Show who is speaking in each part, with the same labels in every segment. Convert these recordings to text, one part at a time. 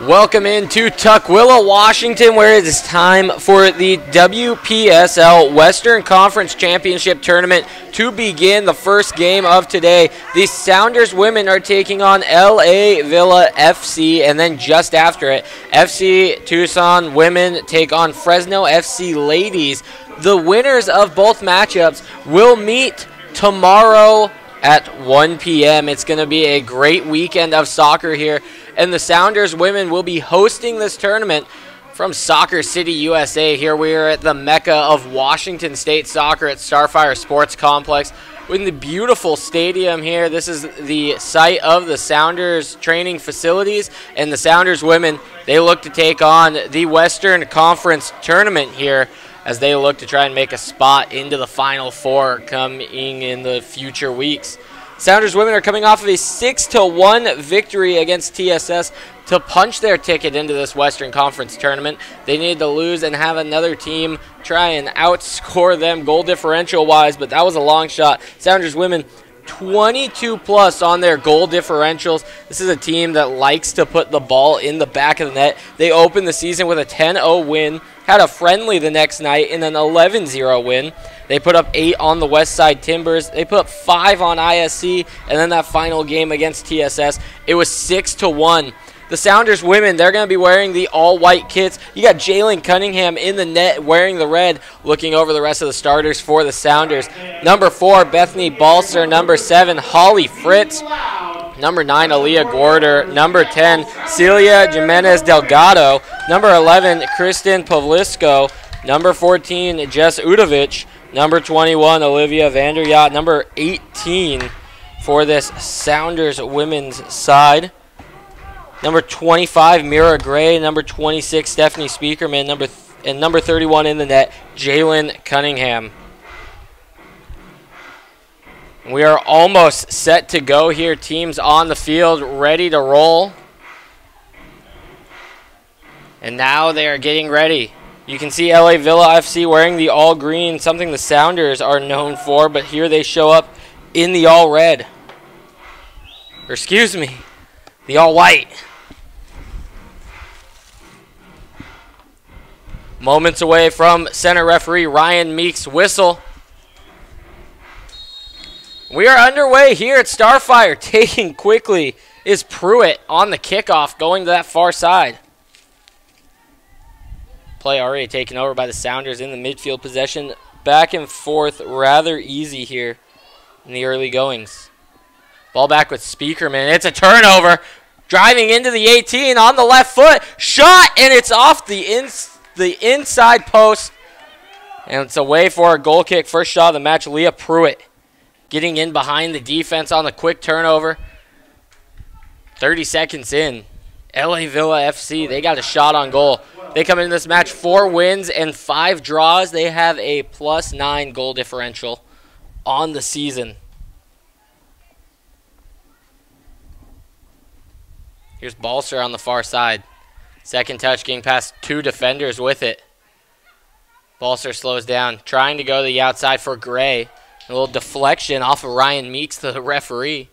Speaker 1: Welcome into Tukwila, Washington, where it is time for the WPSL Western Conference Championship Tournament to begin the first game of today. The Sounders women are taking on LA Villa FC, and then just after it, FC Tucson women take on Fresno FC ladies. The winners of both matchups will meet tomorrow at 1 p.m. It's going to be a great weekend of soccer here, and the Sounders women will be hosting this tournament from Soccer City, USA. Here we are at the mecca of Washington State soccer at Starfire Sports Complex in the beautiful stadium here. This is the site of the Sounders training facilities, and the Sounders women, they look to take on the Western Conference tournament here as they look to try and make a spot into the Final Four coming in the future weeks. Sounders women are coming off of a 6-1 victory against TSS to punch their ticket into this Western Conference tournament. They need to lose and have another team try and outscore them goal differential-wise, but that was a long shot. Sounders women 22+ on their goal differentials. This is a team that likes to put the ball in the back of the net. They opened the season with a 10-0 win, had a friendly the next night in an 11-0 win. They put up 8 on the West Side Timbers. They put up 5 on ISC, and then that final game against TSS, it was 6-1. The Sounders women, they're going to be wearing the all-white kits. You got Jalen Cunningham in the net wearing the red, looking over the rest of the starters for the Sounders. Number 4, Bethany Balser. Number 7, Holly Fritz. Number 9, Aaliyah Gorder. Number 10, Celia Jimenez Delgado. Number 11, Kristen Pavlisco. Number 14, Jess Udovich. Number 21, Olivia Vanderyacht. Number 18 for this Sounders women's side. Number 25, Mira Gray. Number 26, Stephanie Speakerman. Number 31 in the net, Jalen Cunningham. We are almost set to go here. Teams on the field ready to roll. And now they are getting ready. You can see LA Villa FC wearing the all green, something the Sounders are known for, but here they show up in the all red. Or excuse me, the all white. Moments away from center referee Ryan Meek's whistle. We are underway here at Starfire. Taking quickly is Pruitt on the kickoff, going to that far side. Play already taken over by the Sounders in the midfield possession. Back and forth, rather easy here in the early goings. Ball back with Speakerman. It's a turnover. Driving into the 18 on the left foot. Shot, and it's off the inside post. And it's away for a goal kick. First shot of the match, Leah Pruitt getting in behind the defense on the quick turnover. 30 seconds in. LA Villa FC, they got a shot on goal. They come into this match 4 wins and 5 draws. They have a +9 goal differential on the season. Here's Balser on the far side. Second touch getting past 2 defenders with it. Balser slows down, trying to go to the outside for Gray. A little deflection off of Ryan Meeks to the referee.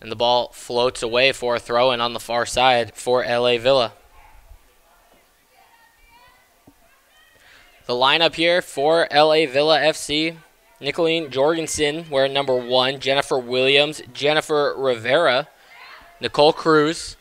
Speaker 1: And the ball floats away for a throw-in on the far side for LA Villa. The lineup here for LA Villa FC. Nicolene Jorgensen wearing number 1. Jennifer Williams. Jennifer Rivera. Nicole Cruz.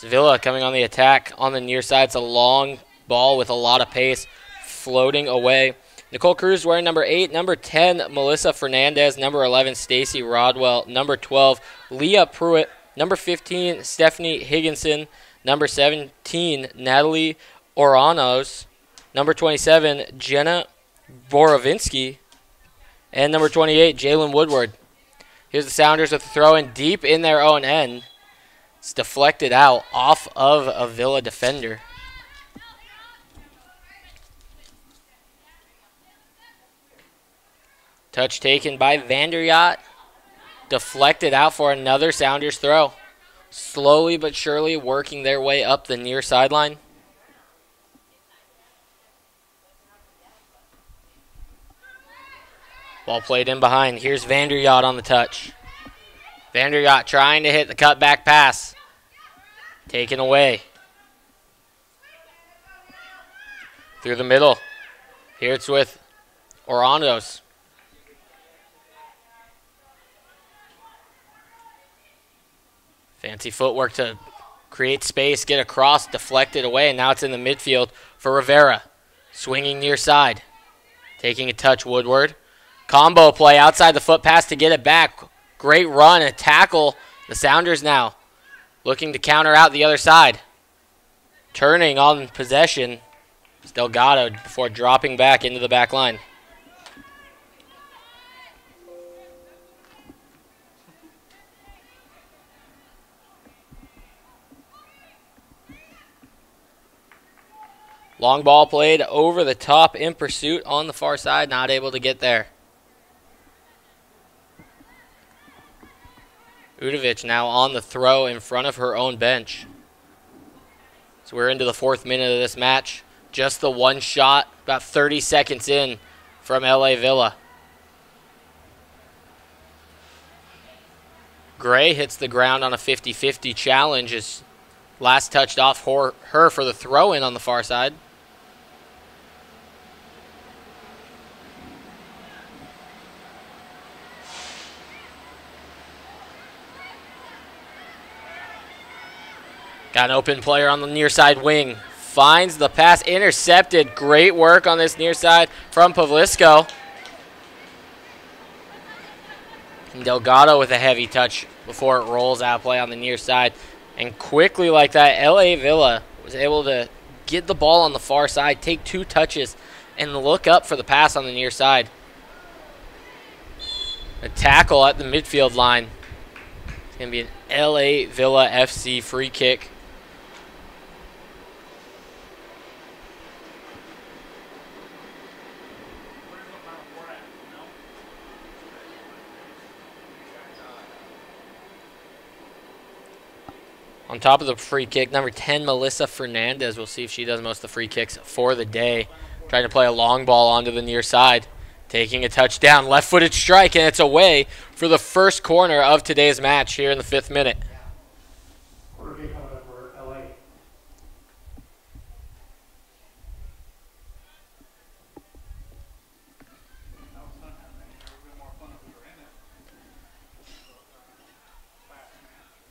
Speaker 1: Villa coming on the attack on the near side. It's a long ball with a lot of pace floating away. Nicole Cruz wearing number 8. Number 10, Melissa Fernandez. Number 11, Stacy Rodwell. Number 12, Leah Pruitt. Number 15, Stephanie Higginson. Number 17, Natalie Oranos. Number 27, Jenna Borovinsky. And number 28, Jalen Woodward. Here's the Sounders with the throw-in deep in their own end. It's deflected out off of a Villa defender. Touch taken by Vanderyacht. Deflected out for another Sounders throw. Slowly but surely working their way up the near sideline. Ball played in behind. Here's Vanderyacht on the touch. Vanderyacht trying to hit the cutback pass. Taken away. Through the middle. Here it's with Orondos. Fancy footwork to create space, get across, deflected away, and now it's in the midfield for Rivera. Swinging near side. Taking a touch, Woodward. Combo play outside the foot pass to get it back. Great run, a tackle. The Sounders now looking to counter out the other side. Turning on possession. It's Delgado before dropping back into the back line. Long ball played over the top in pursuit on the far side, not able to get there. Udovic now on the throw in front of her own bench. So we're into the 4th minute of this match. Just the one shot, about 30 seconds in from LA Villa. Gray hits the ground on a 50-50 challenge as last touched off her for the throw-in on the far side. Got an open player on the near side wing. Finds the pass, intercepted. Great work on this near side from Pavlisco. And Delgado with a heavy touch before it rolls out play on the near side. And quickly like that, LA Villa was able to get the ball on the far side, take 2 touches, and look up for the pass on the near side. A tackle at the midfield line. It's going to be an LA Villa FC free kick. On top of the free kick, number 10, Melissa Fernandez. We'll see if she does most of the free kicks for the day. Trying to play a long ball onto the near side. Taking a touchdown, left-footed strike, and it's away for the first corner of today's match here in the 5th minute.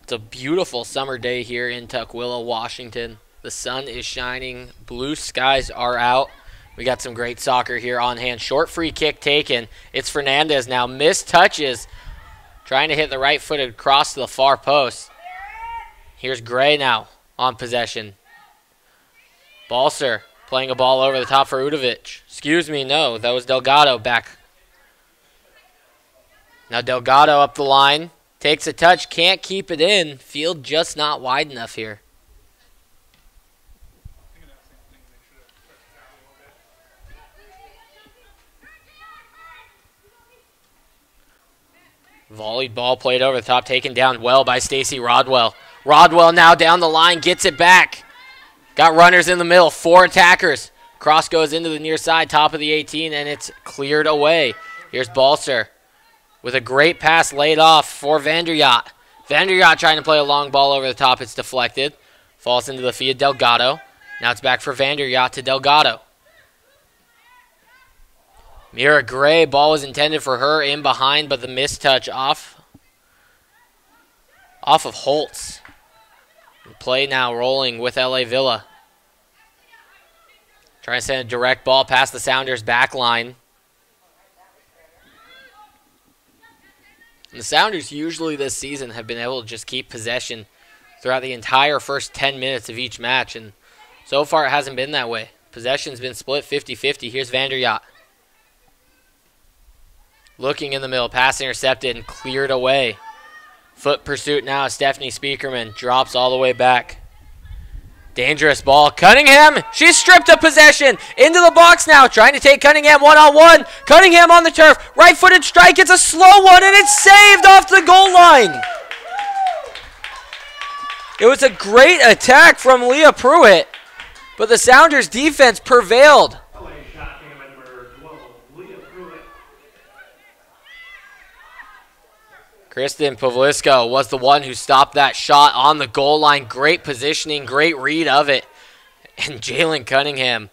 Speaker 1: It's a beautiful summer day here in Tukwila, Washington. The sun is shining. Blue skies are out. We got some great soccer here on hand. Short free kick taken. It's Fernandez now. Missed touches. Trying to hit the right-footed cross to the far post. Here's Gray now on possession. Balser playing a ball over the top for Udovic. Excuse me, no. That was Delgado back. Now Delgado up the line. Takes a touch, can't keep it in. Field just not wide enough here. Volleyed ball played over the top, taken down well by Stacy Rodwell. Rodwell now down the line, gets it back. Got runners in the middle, 4 attackers. Cross goes into the near side, top of the 18, and it's cleared away. Here's Balser with a great pass laid off for Vanderyacht. Vanderyacht trying to play a long ball over the top. It's deflected. Falls into the feet of Delgado. Now it's back for Vanderyacht to Delgado. Mira Gray, ball was intended for her in behind, but the missed touch off of Holtz. The play now rolling with LA Villa. Trying to send a direct ball past the Sounders back line. And the Sounders usually this season have been able to just keep possession throughout the entire first 10 minutes of each match, and so far it hasn't been that way. Possession's been split 50-50. Here's Vanderyacht. Looking in the middle, pass intercepted and cleared away. Foot pursuit now, Stephanie Speakerman drops all the way back. Dangerous ball. Cunningham, she's stripped of possession. Into the box now, trying to take Cunningham one-on-one. Cunningham on the turf. Right-footed strike. It's a slow one, and it's saved off the goal line. It was a great attack from Leah Pruitt, but the Sounders' defense prevailed. Kristen Pavlisko was the one who stopped that shot on the goal line. Great positioning, great read of it. And Jalen Cunningham,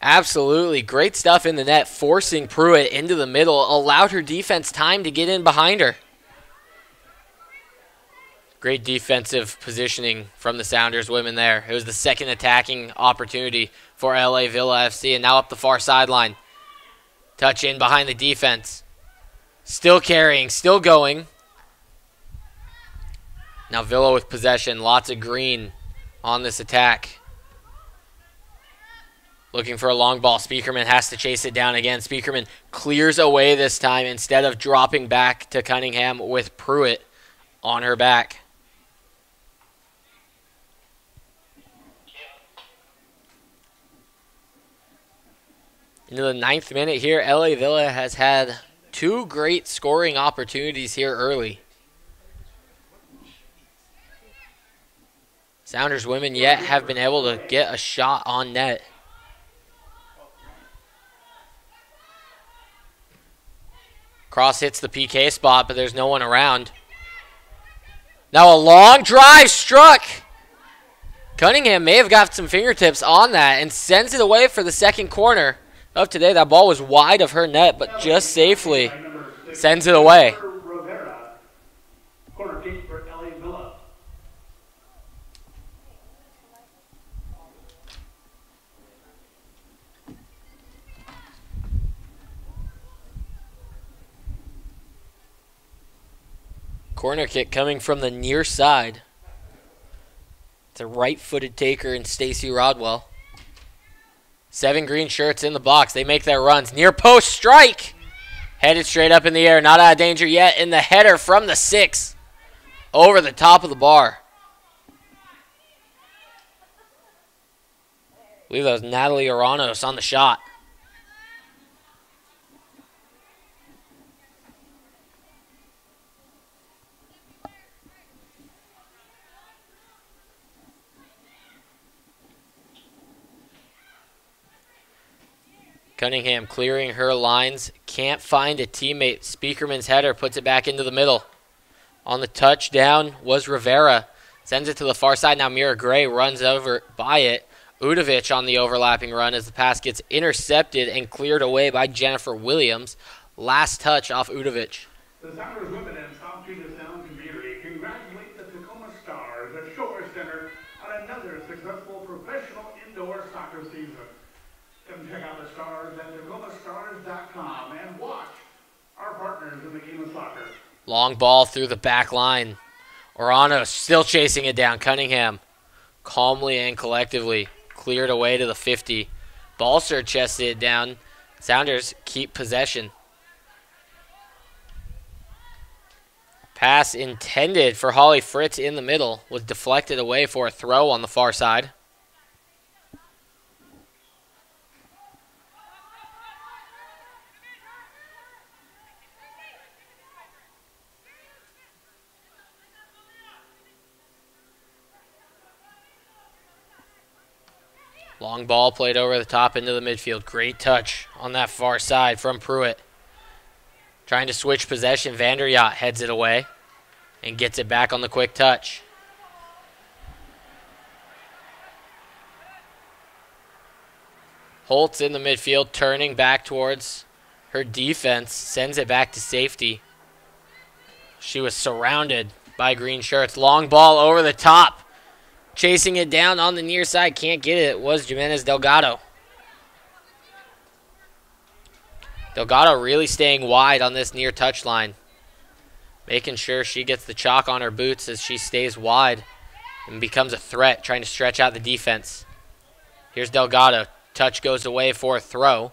Speaker 1: absolutely great stuff in the net, forcing Pruitt into the middle, allowed her defense time to get in behind her. Great defensive positioning from the Sounders women there. It was the second attacking opportunity for LA Villa FC, and now up the far sideline. Touch in behind the defense. Still carrying, still going. Now Villa with possession. Lots of green on this attack. Looking for a long ball. Speakerman has to chase it down again. Speakerman clears away this time instead of dropping back to Cunningham with Pruitt on her back. Into the 9th minute here, LA Villa has had 2 great scoring opportunities here early. Sounders women yet have been able to get a shot on net. Cross hits the PK spot, but there's no one around. Now a long drive struck. Cunningham may have got some fingertips on that and sends it away for the second corner of today. That ball was wide of her net, but just safely sends it away.
Speaker 2: Corner kick for LA Villa.
Speaker 1: Corner kick coming from the near side. It's a right-footed taker in Stacy Rodwell. 7 green shirts in the box. They make their runs. Near post strike. Headed straight up in the air. Not out of danger yet. In the header from the 6. Over the top of the bar. I believe that was Natalie Oranos on the shot. Cunningham clearing her lines. Can't find a teammate. Speakerman's header puts it back into the middle. On the touchdown was Rivera. Sends it to the far side. Now Mira Gray runs over by it. Udovic on the overlapping run as the pass gets intercepted and cleared away by Jennifer Williams. Last touch off Udovic.
Speaker 2: The Sounders women and South Puget Sound community congratulate the Tacoma Stars at Shore Center on another successful professional indoor soccer season. Come check out the Stars at TacomaStars.com and watch our partners in the game of soccer.
Speaker 1: Long ball through the back line. Orano still chasing it down. Cunningham calmly and collectively cleared away to the 50. Balser chested it down. Sounders keep possession. Pass intended for Holly Fritz in the middle was deflected away for a throw on the far side. Long ball played over the top into the midfield. Great touch on that far side from Pruitt. Trying to switch possession. Vanderyacht heads it away and gets it back on the quick touch. Holtz in the midfield, turning back towards her defense. Sends it back to safety. She was surrounded by green shirts. Long ball over the top. Chasing it down on the near side. Can't get it. It was Jimenez Delgado. Delgado really staying wide on this near touch line. Making sure she gets the chalk on her boots as she stays wide and becomes a threat, trying to stretch out the defense. Here's Delgado. Touch goes away for a throw.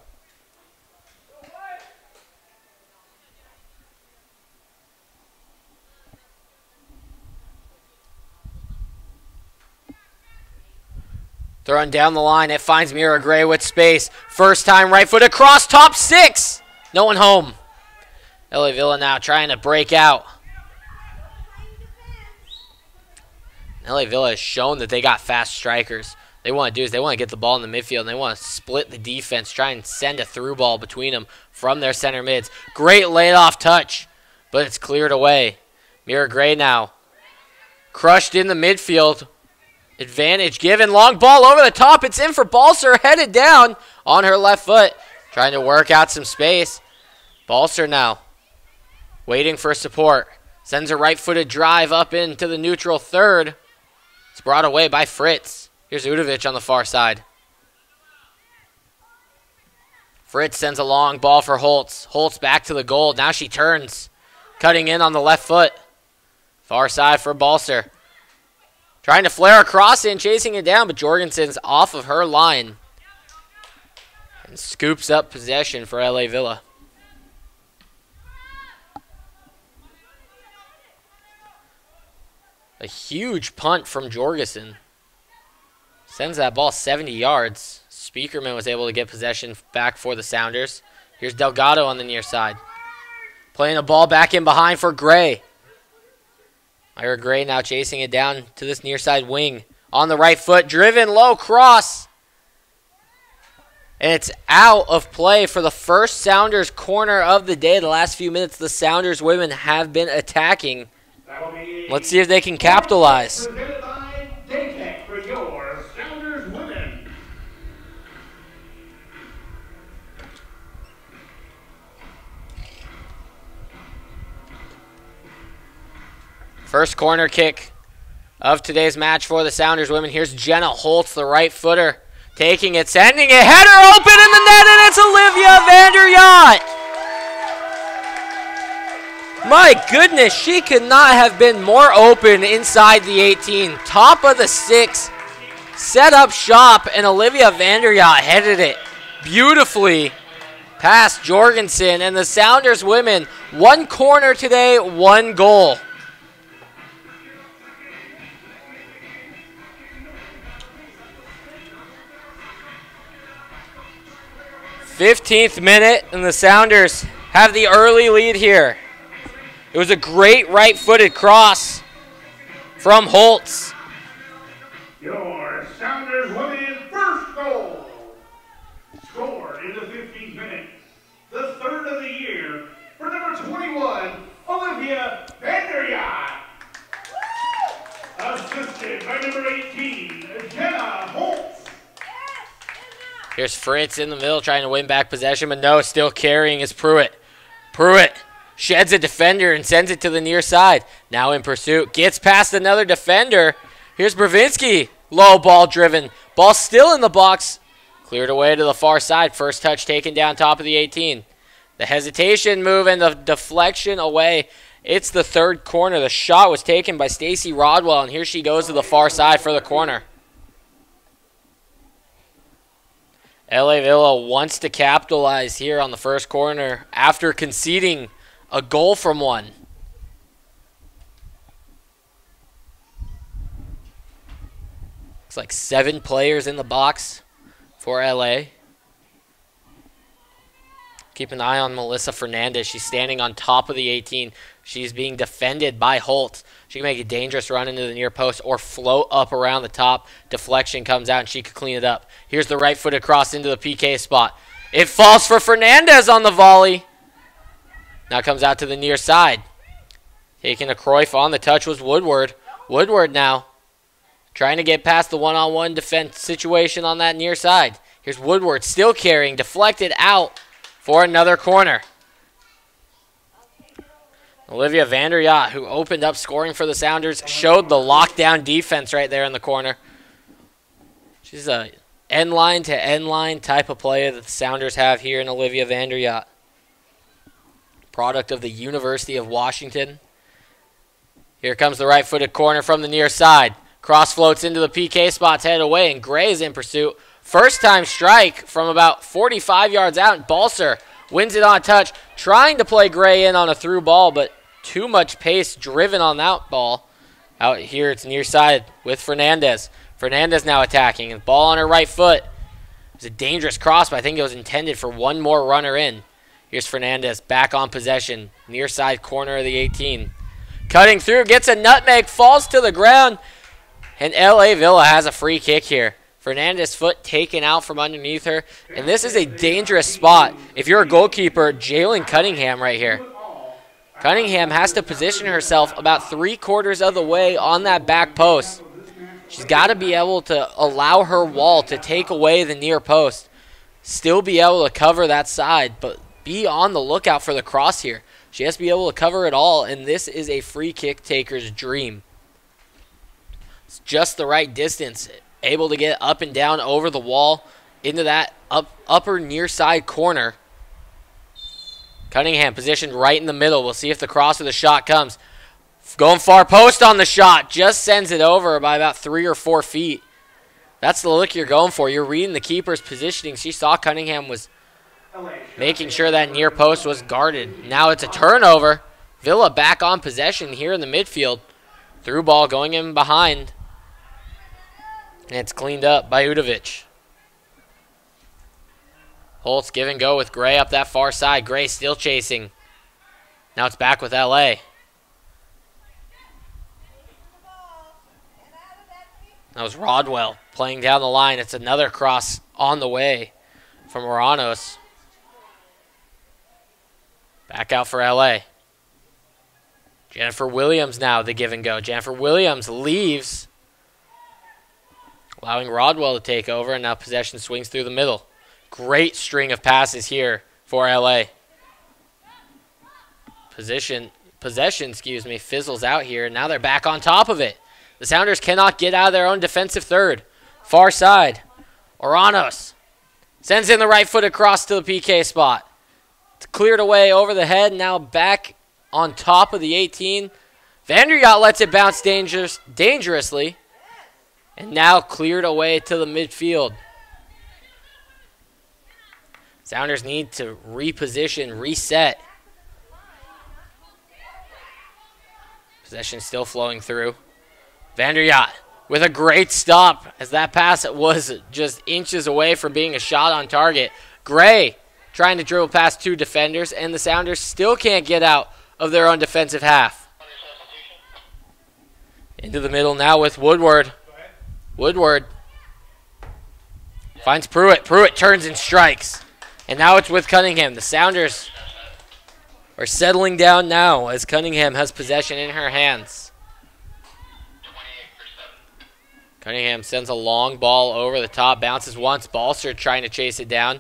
Speaker 1: Throwing down the line, it finds Mira Gray with space. First time right foot across, top 6. No one home. LA Villa now trying to break out. LA Villa has shown that they got fast strikers. They want to do is they want to get the ball in the midfield, and they want to split the defense, try and send a through ball between them from their center mids. Great laid off touch but it's cleared away. Mira Gray now crushed in the midfield. Advantage given. Long ball over the top. It's in for Balser. Headed down on her left foot. Trying to work out some space. Balser now waiting for support. Sends a right-footed drive up into the neutral third. It's brought away by Fritz. Here's Udovic on the far side. Fritz sends a long ball for Holtz. Holtz back to the goal. Now she turns. Cutting in on the left foot. Far side for Balser. Trying to flare across in, chasing it down, but Jorgensen's off of her line. And scoops up possession for LA Villa. A huge punt from Jorgensen. Sends that ball 70 yards. Speakerman was able to get possession back for the Sounders. Here's Delgado on the near side. Playing a ball back in behind for Gray. Ira Gray now chasing it down to this near side wing. On the right foot, driven low cross. And it's out of play for the first Sounders corner of the day. The last few minutes, the Sounders women have been attacking. Let's see if they can capitalize. First corner kick of today's match for the Sounders women. Here's Jenna Holtz, the right footer, taking it, sending it, header open in the net, and it's Olivia Vanderyacht. My goodness, she could not have been more open inside the 18. Top of the 6, set up shop, and Olivia Vanderyacht headed it beautifully past Jorgensen. And the Sounders women, one corner today, one goal. 15th minute, and the Sounders have the early lead here. It was a great right-footed cross from Holtz.
Speaker 2: Your Sounders women first goal, scored in the 15th minute, the third of the year for number 21, Olivia Vanderyacht. Assisted by number 18, Jenna Holtz.
Speaker 1: Here's Fritz in the middle trying to win back possession, but no, still carrying is Pruitt. Pruitt sheds a defender and sends it to the near side. Now in pursuit, gets past another defender. Here's Bravinsky, low ball driven. Ball still in the box, cleared away to the far side. First touch taken down top of the 18. The hesitation move and the deflection away. It's the third corner. The shot was taken by Stacy Rodwell, and here she goes to the far side for the corner. LA Villa wants to capitalize here on the first corner after conceding a goal from one. Looks like 7 players in the box for LA. Keep an eye on Melissa Fernandez. She's standing on top of the 18. She's being defended by Holt. She can make a dangerous run into the near post or float up around the top. Deflection comes out and she could clean it up. Here's the right-footed cross into the PK spot. It falls for Fernandez on the volley. Now comes out to the near side. Taking a Cruyff on the touch was Woodward. Woodward now trying to get past the one-on-one defense situation on that near side. Here's Woodward still carrying, deflected out for another corner. Olivia Vanderyacht, who opened up scoring for the Sounders, showed the lockdown defense right there in the corner. She's a end-line to end-line type of player that the Sounders have here in Olivia Vanderyacht. Product of the University of Washington. Here comes the right-footed corner from the near side. Cross floats into the PK spots, headed away, and Gray is in pursuit. First-time strike from about 45 yards out, and Balser wins it on a touch, trying to play Gray in on a through ball, but too much pace driven on that ball. Out here, it's near side with Fernandez. Fernandez now attacking, and ball on her right foot. It was a dangerous cross, but I think it was intended for one more runner in. Here's Fernandez back on possession, near side corner of the 18. Cutting through, gets a nutmeg, falls to the ground, and LA Villa has a free kick here. Fernandez's foot taken out from underneath her, and this is a dangerous spot if you're a goalkeeper. Jalen Cunningham right here. Cunningham has to position herself about 3/4 of the way on that back post. She's got to be able to allow her wall to take away the near post. Still be able to cover that side, but be on the lookout for the cross here. She has to be able to cover it all, and this is a free kick taker's dream. It's just the right distance. Able to get up and down over the wall into that upper near side corner. Cunningham positioned right in the middle. We'll see if the cross or the shot comes. Going far post on the shot. Just sends it over by about 3 or 4 feet. That's the look you're going for. You're reading the keeper's positioning. She saw Cunningham was making sure that near post was guarded. Now it's a turnover. Villa back on possession here in the midfield. Through ball going in behind. And it's cleaned up by Udovic. Holtz give and go with Gray up that far side. Gray still chasing. Now it's back with LA. That was Rodwell playing down the line. It's another cross on the way from Moranos. Back out for LA. Jennifer Williams now the give and go. Jennifer Williams leaves, allowing Rodwell to take over, and now possession swings through the middle. Great string of passes here for LA. Possession, fizzles out here, and now they're back on top of it. The Sounders cannot get out of their own defensive third. Far side. Oranos sends in the right foot across to the PK spot. It's cleared away over the head, now back on top of the 18. Vanderyacht lets it bounce dangerously, and now cleared away to the midfield. Sounders need to reposition, reset. Possession still flowing through. Vanderyacht with a great stop as that pass was just inches away from being a shot on target. Gray trying to dribble past 2 defenders, and the Sounders still can't get out of their own defensive half. Into the middle now with Woodward. Woodward finds Pruitt. Pruitt turns and strikes. And now it's with Cunningham. The Sounders are settling down now as Cunningham has possession in her hands. Cunningham sends a long ball over the top, bounces once. Balser trying to chase it down.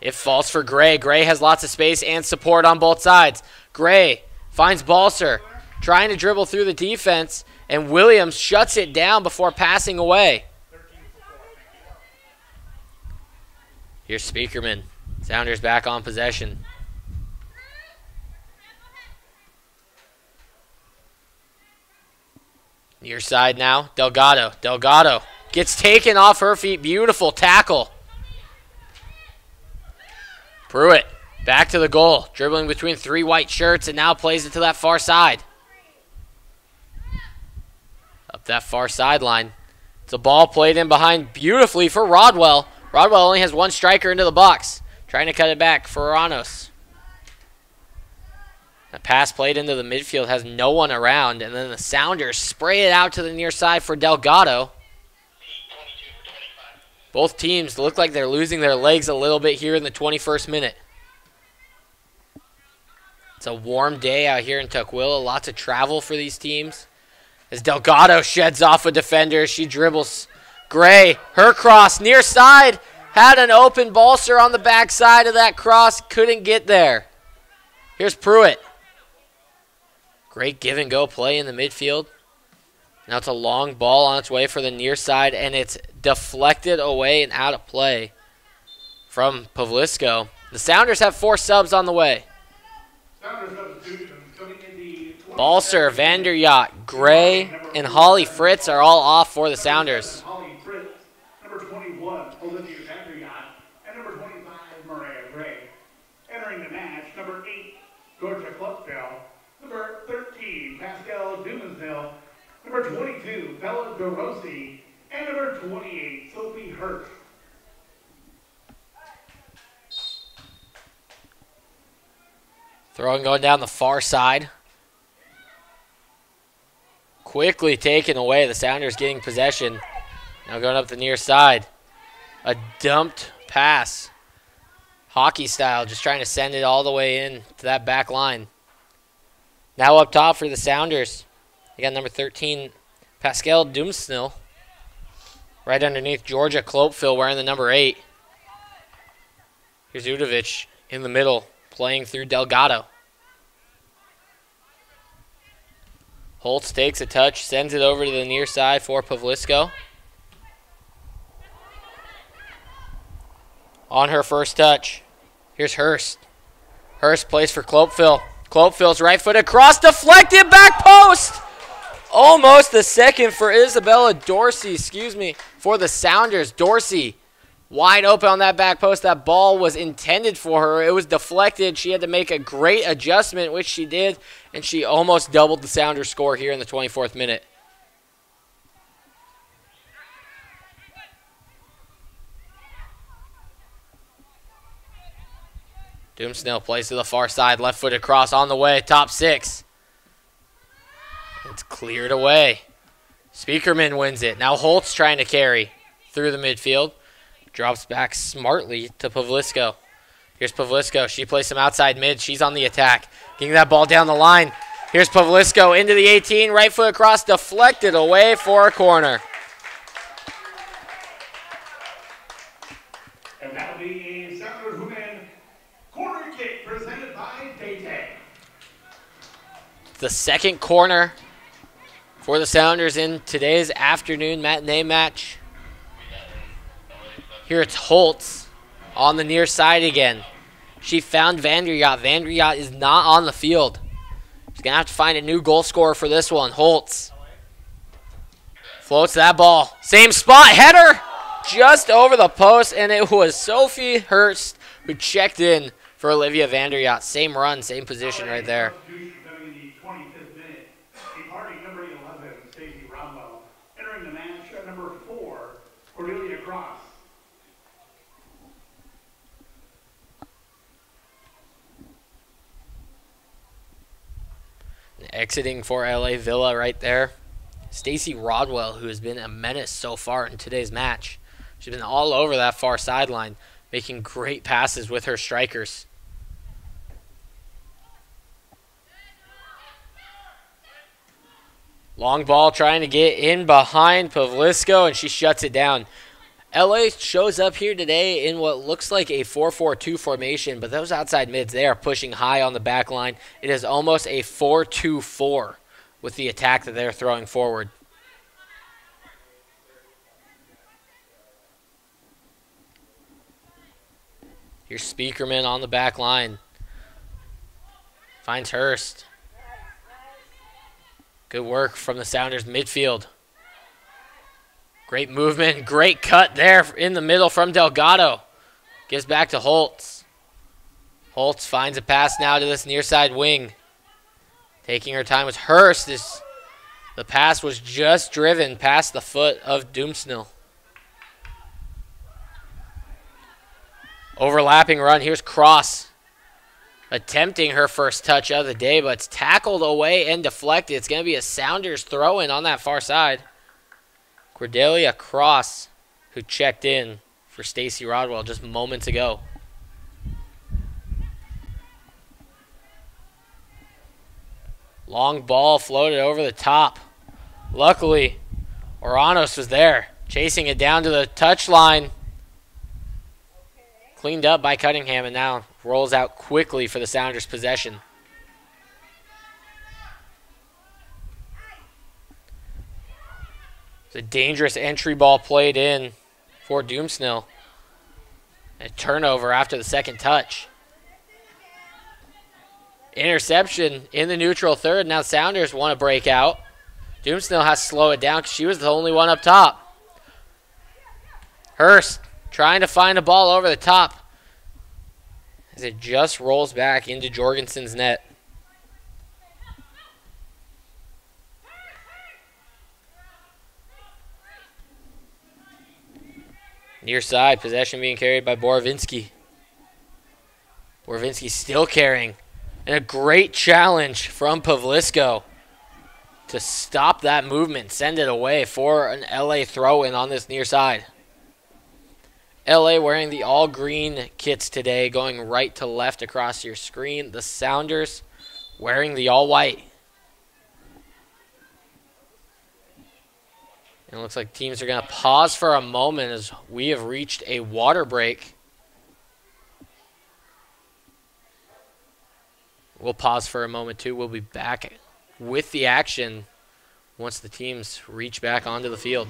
Speaker 1: It falls for Gray. Gray has lots of space and support on both sides. Gray finds Balser trying to dribble through the defense, and Williams shuts it down before passing away. Here's Speakerman. Sounders back on possession. Near side now, Delgado. Delgado gets taken off her feet. Beautiful tackle. Pruitt back to the goal. Dribbling between 3 white shirts and now plays it to that far side. Up that far sideline. It's a ball played in behind beautifully for Rodwell. Rodwell only has 1 striker into the box. Trying to cut it back for Oranos. The pass played into the midfield has no one around, and then the Sounders spray it out to the near side for Delgado. Both teams look like they're losing their legs a little bit here in the 21st minute. It's a warm day out here in Tukwila. Lots of travel for these teams. As Delgado sheds off a defender, she dribbles. Gray, her cross, near side. Had an open Balser on the backside of that cross. Couldn't get there. Here's Pruitt. Great give and go play in the midfield. Now it's a long ball on its way for the near side, and it's deflected away and out of play from Pavlisco. The Sounders have 4 subs on the way. Balser, Vanderyacht, Gray, and Holly Fritz are all off for the Sounders.
Speaker 2: Number 21, Olivia Vanderyacht, and number 25, Mariah Gray. Entering the match, number 8, Georgia Cluckfell, number 13, Pascal Dumansville, number 22, Bella DeRossi, and number 28, Sophie Hurst.
Speaker 1: Throwing going down the far side. Quickly taken away. The Sounders getting possession. Now going up the near side. A dumped pass. Hockey style, just trying to send it all the way in to that back line. Now up top for the Sounders. They got number 13, Pascal Dumsnil. Right underneath Georgia Clopeville wearing the number 8. Here's Udovic in the middle, playing through Delgado. Holtz takes a touch, sends it over to the near side for Pavlisko. On her first touch, here's Hurst. Hurst plays for Clopeville. Clopeville's right foot across, deflected, back post! Almost the second for Isabella Dorsey, for the Sounders. Dorsey wide open on that back post. That ball was intended for her. It was deflected. She had to make a great adjustment, which she did, and she almost doubled the Sounders score here in the 24th minute. Doomsnell plays to the far side, left foot across on the way, top 6. It's cleared away. Speakerman wins it. Now Holtz trying to carry through the midfield. Drops back smartly to Pavlisko. Here's Pavlisko. She plays some outside mid. She's on the attack. Getting that ball down the line. Here's Pavlisko into the 18. Right foot across, deflected away for a corner.
Speaker 2: And that'll be a Sounders women corner kick presented by Daytech.
Speaker 1: The second corner for the Sounders in today's afternoon matinee match. Here it's Holtz on the near side again. She found Vanderyacht. Vanderyacht is not on the field. She's going to have to find a new goal scorer for this one. Holtz floats that ball. Same spot. Header just over the post, and it was Sophie Hurst who checked in for Olivia Vanderyacht. Same run, same position right there. Exiting for LA Villa right there, Stacy Rodwell, who has been a menace so far in today's match. She's been all over that far sideline, making great passes with her strikers. Long ball trying to get in behind Pavlisko, and she shuts it down. LA shows up here today in what looks like a 4-4-2 formation, but those outside mids, they are pushing high on the back line. It is almost a 4-2-4 with the attack that they're throwing forward. Here's Speakerman on the back line. Finds Hurst. Good work from the Sounders midfield. Great movement, great cut there in the middle from Delgado. Gives back to Holtz. Holtz finds a pass now to this near side wing. Taking her time was Hurst. The pass was just driven past the foot of Doomsnil. Overlapping run. Here's Cross. Attempting her first touch of the day, but it's tackled away and deflected. It's going to be a Sounders throw-in on that far side. Cordelia Cross, who checked in for Stacy Rodwell just moments ago. Long ball floated over the top. Luckily, Oranos was there, chasing it down to the touchline. Cleaned up by Cunningham, and now rolls out quickly for the Sounders' possession. It's a dangerous entry ball played in for Doomsnil. A turnover after the second touch. Interception in the neutral third. Now Sounders want to break out. Doomsnil has to slow it down because she was the only one up top. Hurst trying to find a ball over the top as it just rolls back into Jorgensen's net. Near side, possession being carried by Borovinsky. Borovinsky still carrying. And a great challenge from Pavlisko to stop that movement, send it away for an LA throw-in on this near side. LA wearing the all-green kits today, going right to left across your screen. The Sounders wearing the all-white. And it looks like teams are going to pause for a moment as we have reached a water break. We'll pause for a moment, too. We'll be back with the action once the teams reach back onto the field.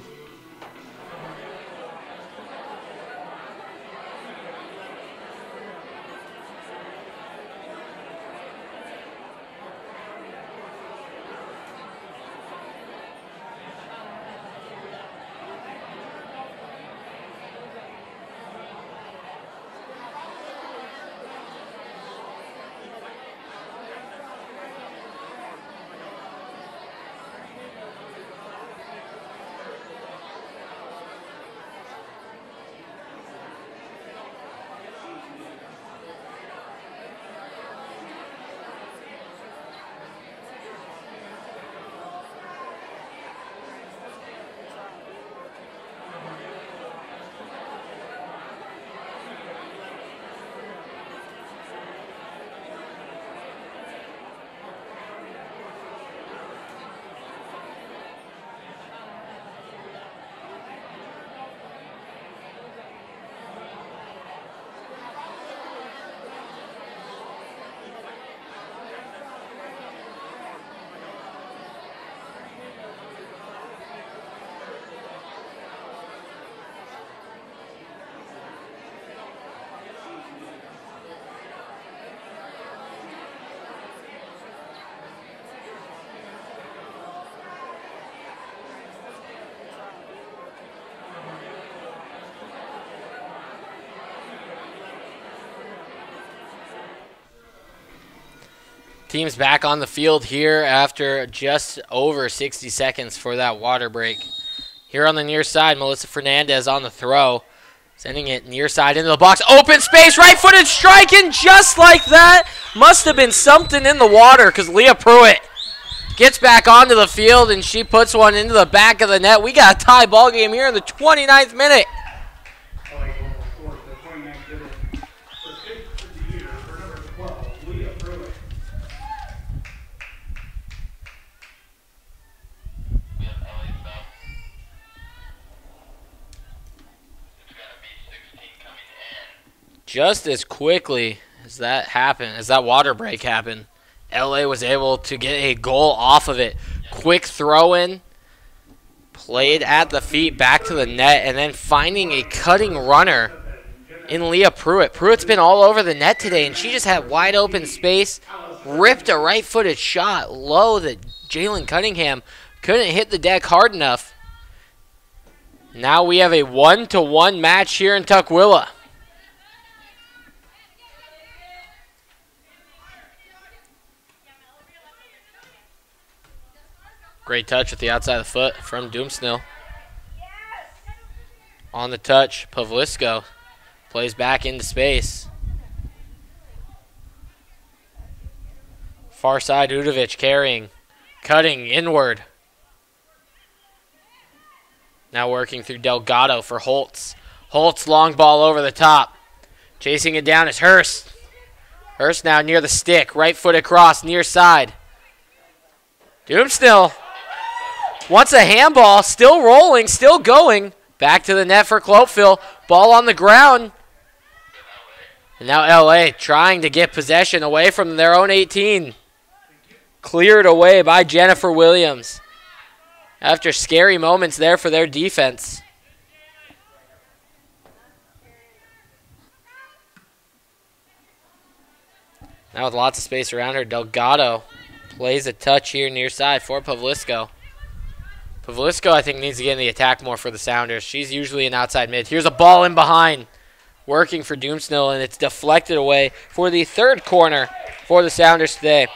Speaker 1: Teams back on the field here after just over 60 seconds for that water break. Here on the near side, Melissa Fernandez on the throw. Sending it near side into the box. Open space, right-footed strike, and just like that, must have been something in the water because Leah Pruitt gets back onto the field and she puts one into the back of the net. We got a tie ball game here in the 29th minute. Just as quickly as that happened, as that water break happened, LA was able to get a goal off of it. Quick throw in, played at the feet, back to the net, and then finding a cutting runner in Leah Pruitt. Pruitt's been all over the net today, and she just had wide open space, ripped a right-footed shot low that Jalen Cunningham couldn't hit the deck hard enough. Now we have a 1-1 match here in Tukwila. Great touch with the outside of the foot from Doomsnell. On the touch, Pavlisko plays back into space. Far side, Udovic carrying, cutting inward. Now working through Delgado for Holtz. Holtz, long ball over the top. Chasing it down is Hurst. Hurst now near the stick, right foot across, near side. Doomsnell wants a handball, still rolling, still going. Back to the net for Clopeville. Ball on the ground. And now LA trying to get possession away from their own 18. Cleared away by Jennifer Williams. After scary moments there for their defense. Now with lots of space around her, Delgado plays a touch here near side for Pavlisko. Pavlisko, I think, needs to get in the attack more for the Sounders. She's usually an outside mid. Here's a ball in behind, working for Doomsnell, and it's deflected away for the third corner for the Sounders today.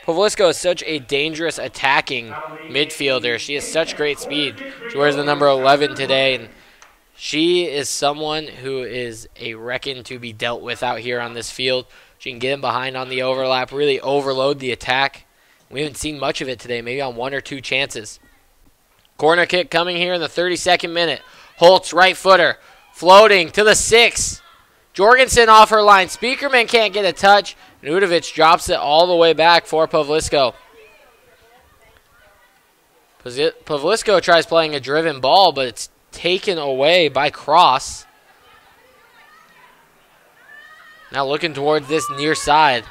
Speaker 1: Pavlisko is such a dangerous attacking midfielder. She has such great speed. She wears the number 11 today, and she is someone who is a reckon to be dealt with out here on this field. She can get in behind on the overlap, really overload the attack. We haven't seen much of it today, maybe on 1 or 2 chances. Corner kick coming here in the 32nd minute. Holtz, right footer, floating to the 6. Jorgensen off her line. Speakerman can't get a touch. And Udovic drops it all the way back for Pavlisko. Pavlisko tries playing a driven ball, but it's taken away by Cross. Now looking towards this near side.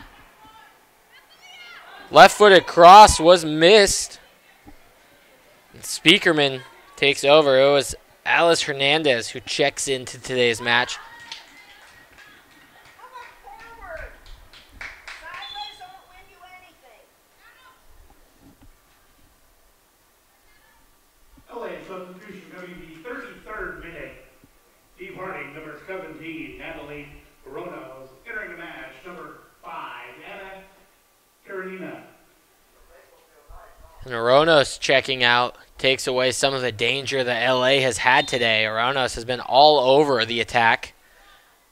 Speaker 1: Left-footed cross was missed. Speakerman takes over. It was Alice Hernandez who checks into today's match.
Speaker 2: LA substitution coming the 33rd minute. Departing number 17, Natalie Ronos. Entering the match, number 5, Anna Karenina.
Speaker 1: And Aronos checking out takes away some of the danger that LA has had today. Aronos has been all over the attack.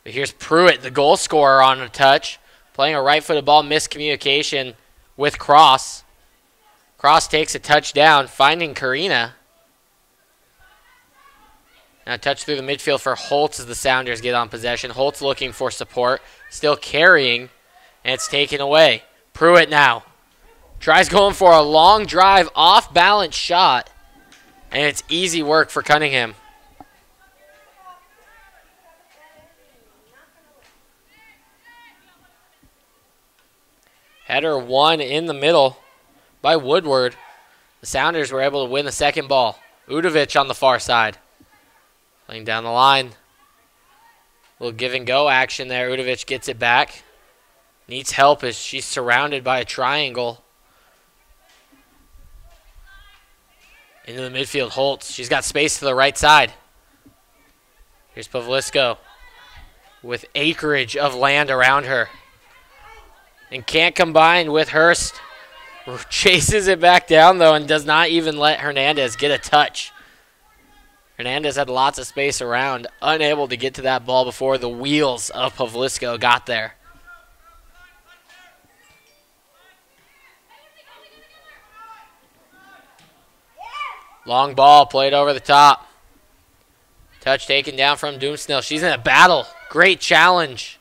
Speaker 1: But here's Pruitt, the goal scorer, on a touch. Playing a right-footed ball, miscommunication with Cross. Cross takes a touchdown, finding Karina. Now a touch through the midfield for Holtz as the Sounders get on possession. Holtz looking for support, still carrying, and it's taken away. Pruitt now tries going for a long drive, off-balance shot, and it's easy work for Cunningham. Header won in the middle by Woodward. The Sounders were able to win the second ball. Udovic on the far side. Playing down the line. A little give and go action there. Udovic gets it back. Needs help as she's surrounded by a triangle. Into the midfield, Holtz. She's got space to the right side. Here's Pavlisko with acreage of land around her. And can't combine with Hurst. Chases it back down, though, and does not even let Hernandez get a touch. Hernandez had lots of space around, unable to get to that ball before the wheels of Pavlisko got there. Long ball played over the top. Touch taken down from Doomsnell. She's in a battle. Great challenge.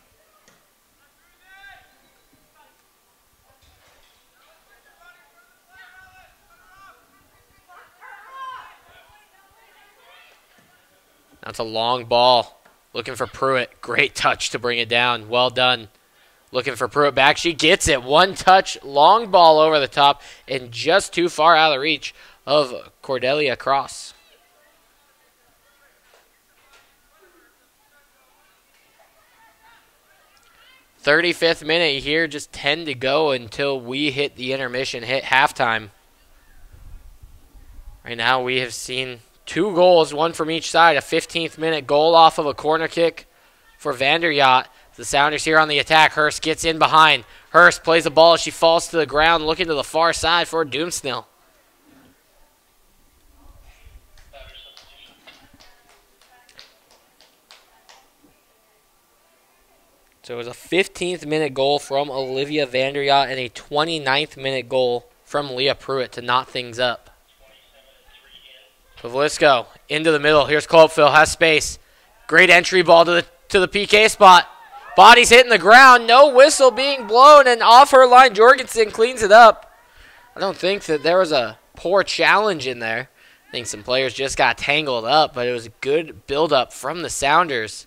Speaker 1: That's a long ball. Looking for Pruitt. Great touch to bring it down. Well done. Looking for Pruitt back. She gets it. One touch. Long ball over the top. And just too far out of the reach of Cordelia Cross. "35th minute here. Just 10 to go until we hit the intermission. Hit halftime. Right now we have seen 2 goals, one from each side. A 15th minute goal off of a corner kick for Vanderyacht. The Sounders here on the attack. Hurst gets in behind. Hurst plays the ball. She falls to the ground, looking to the far side for Doomsnell. So it was a 15th minute goal from Olivia Vanderyacht and a 29th minute goal from Leah Pruitt to knot things up. Pavlisko into the middle. Here's Copeville, has space. Great entry ball to the PK spot. Body's hitting the ground. No whistle being blown, and off her line, Jorgensen cleans it up. I don't think that there was a poor challenge in there. I think some players just got tangled up, but it was a good build-up from the Sounders.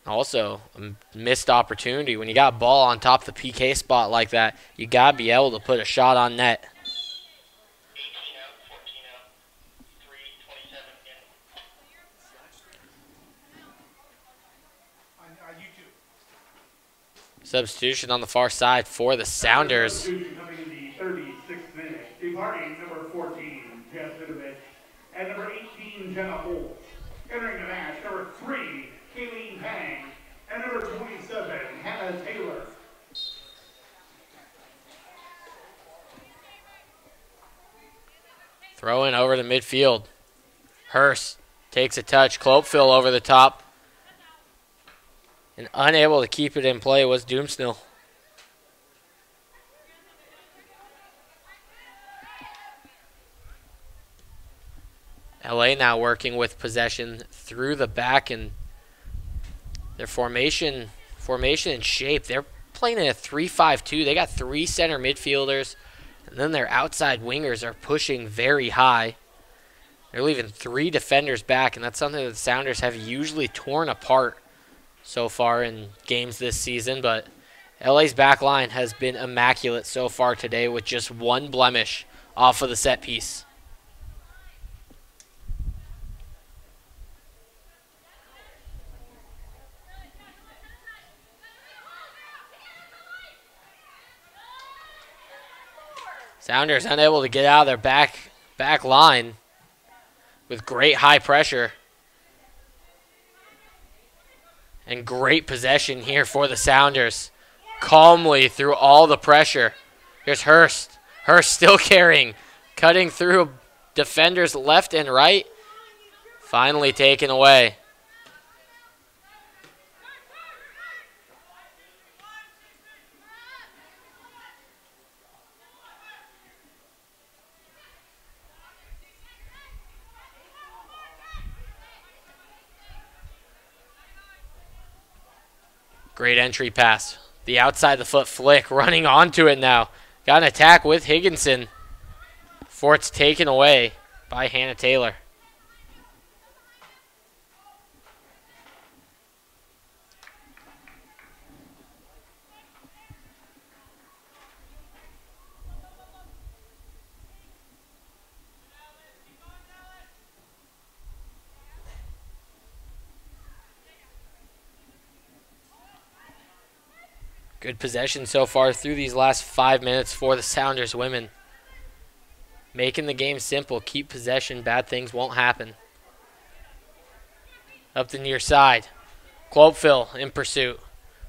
Speaker 1: Also, a missed opportunity. When you got a ball on top of the PK spot like that, you got to be able to put a shot on net. Substitution on the far side for the Sounders.
Speaker 2: Substitution coming in the 36th minute. Departing number 14, Jess Vidovic, and number 18, Jenna Holtz. Entering the match, number 3, Kayleen Pang, and number 27, Hannah Taylor.
Speaker 1: Throw in over the midfield. Hurst takes a touch. Clopeville over the top. And unable to keep it in play was Doomsnell. LA now working with possession through the back and Their formation and shape, they're playing in a 3-5-2. They got 3 center midfielders, and then their outside wingers are pushing very high. They're leaving 3 defenders back, and that's something that the Sounders have usually torn apart so far in games this season, but LA's back line has been immaculate so far today with just 1 blemish off of the set piece. Sounders unable to get out of their back line with great high pressure. And great possession here for the Sounders. Calmly through all the pressure. Here's Hurst. Hurst still carrying. Cutting through defenders left and right. Finally taken away. Great entry pass. The outside the foot flick, running onto it now. Got an attack with Higginson before it's taken away by Hannah Taylor. Good possession so far through these last 5 minutes for the Sounders women. Making the game simple. Keep possession. Bad things won't happen. Up the near side. Clopeville in pursuit.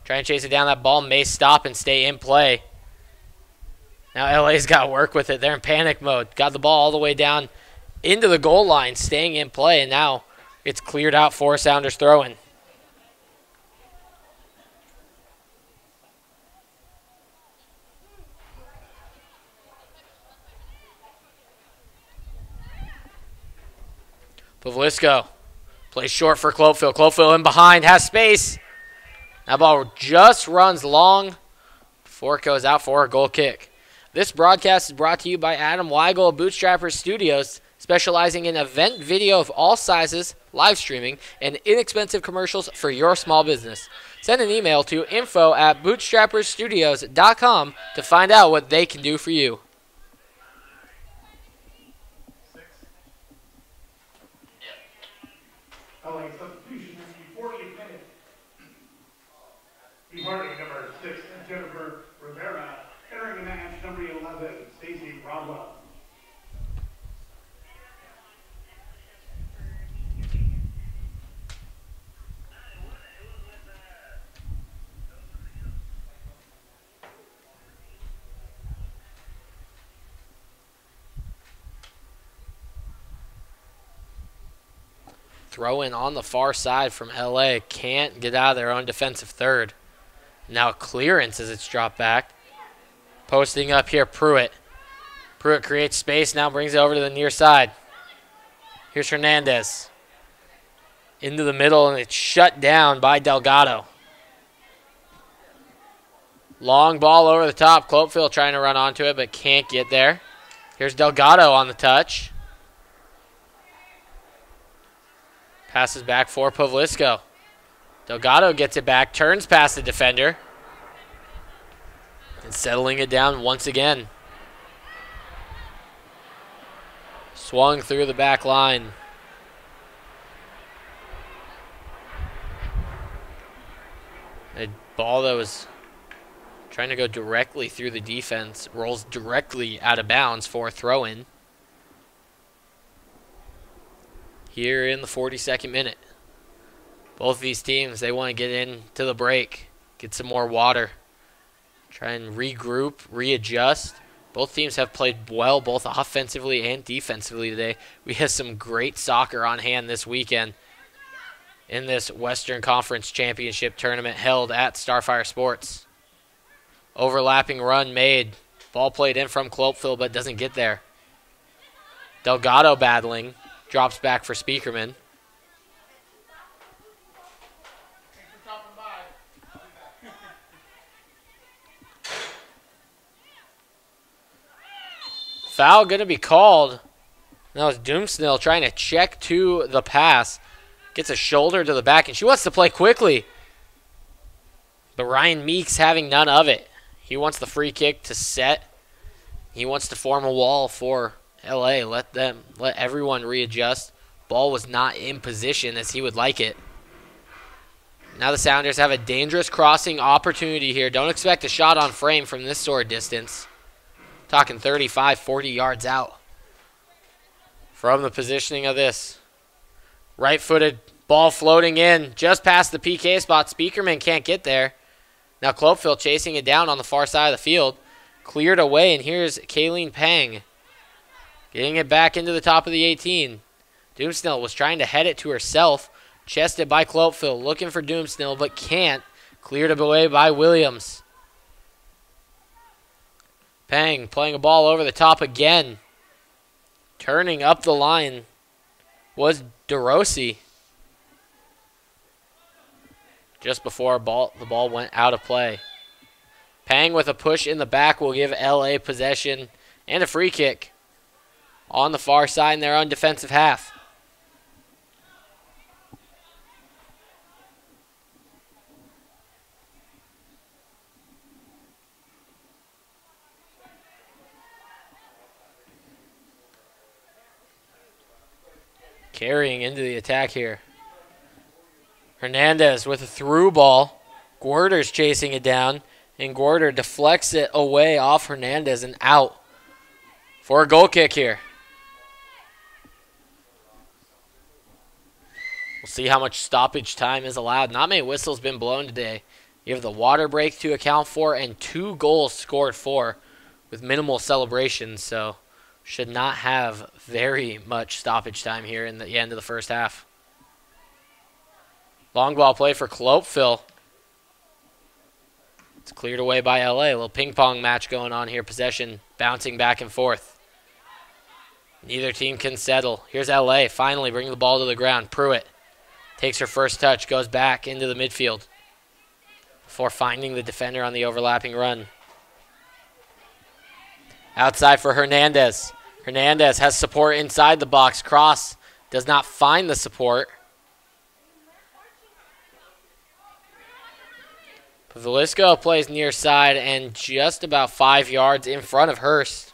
Speaker 1: Trying to chase it down. That ball may stop and stay in play. Now LA's got to work with it. They're in panic mode. Got the ball all the way down into the goal line, staying in play, and now it's cleared out for Sounders throw-in. Pavlisco plays short for Clopeville. Clopeville in behind, has space. That ball just runs long before it goes out for a goal kick. This broadcast is brought to you by Adam Weigel of Bootstrappers Studios, specializing in event video of all sizes, live streaming, and inexpensive commercials for your small business. Send an email to info@bootstrappersstudios.com to find out what they can do for you.
Speaker 2: LA substitution in the 40th minute. Departing number 6, Jennifer Rivera. Entering the match, number 11, Stacey Rodwell.
Speaker 1: Throw in on the far side from LA. Can't get out of their own defensive third. Now clearance as it's dropped back. Posting up here, Pruitt. Pruitt creates space, now brings it over to the near side. Here's Hernandez. Into the middle, and it's shut down by Delgado. Long ball over the top. Clopeville trying to run onto it, but can't get there. Here's Delgado on the touch. Passes back for Pavlisco. Delgado gets it back, turns past the defender. And settling it down once again. Swung through the back line. A ball that was trying to go directly through the defense rolls directly out of bounds for a throw-in. Here in the 42nd minute. Both of these teams, they want to get into the break, get some more water, try and regroup, readjust. Both teams have played well, both offensively and defensively today. We have some great soccer on hand this weekend in this Western Conference Championship tournament held at Starfire Sports. Overlapping run made. Ball played in from Clopeville, but doesn't get there. Delgado battling. Drops back for Speakerman. Foul going to be called. That was Doomsnell trying to check to the pass. Gets a shoulder to the back, and she wants to play quickly. But Ryan Meeks having none of it. He wants the free kick to set. He wants to form a wall for LA. Let everyone readjust. Ball was not in position as he would like it. Now the Sounders have a dangerous crossing opportunity here. Don't expect a shot on frame from this sort of distance. Talking 35, 40 yards out from the positioning of this. Right-footed ball floating in just past the PK spot. Speakerman can't get there. Now Clopeville chasing it down on the far side of the field. Cleared away, and here's Kayleen Pang getting it back into the top of the 18. Doomsnell was trying to head it to herself. Chested by Clopeville, looking for Doomsnell, but can't. Cleared away by Williams. Pang playing a ball over the top again. Turning up the line was DeRossi. Just before the ball went out of play. Pang with a push in the back will give LA possession and a free kick on the far side in their own defensive half. Carrying into the attack here. Hernandez with a through ball. Gorder's chasing it down, and Gorder deflects it away off Hernandez and out for a goal kick here. We'll see how much stoppage time is allowed. Not many whistles been blown today. You have the water break to account for and 2 goals scored for with minimal celebrations, so should not have very much stoppage time here in the end of the first half. Long ball play for Clopeville. It's cleared away by LA. A little ping pong match going on here. Possession bouncing back and forth. Neither team can settle. Here's LA finally bringing the ball to the ground. Pruitt takes her first touch, goes back into the midfield before finding the defender on the overlapping run. Outside for Hernandez. Hernandez has support inside the box. Cross does not find the support. Velisco plays near side and just about 5 yards in front of Hurst.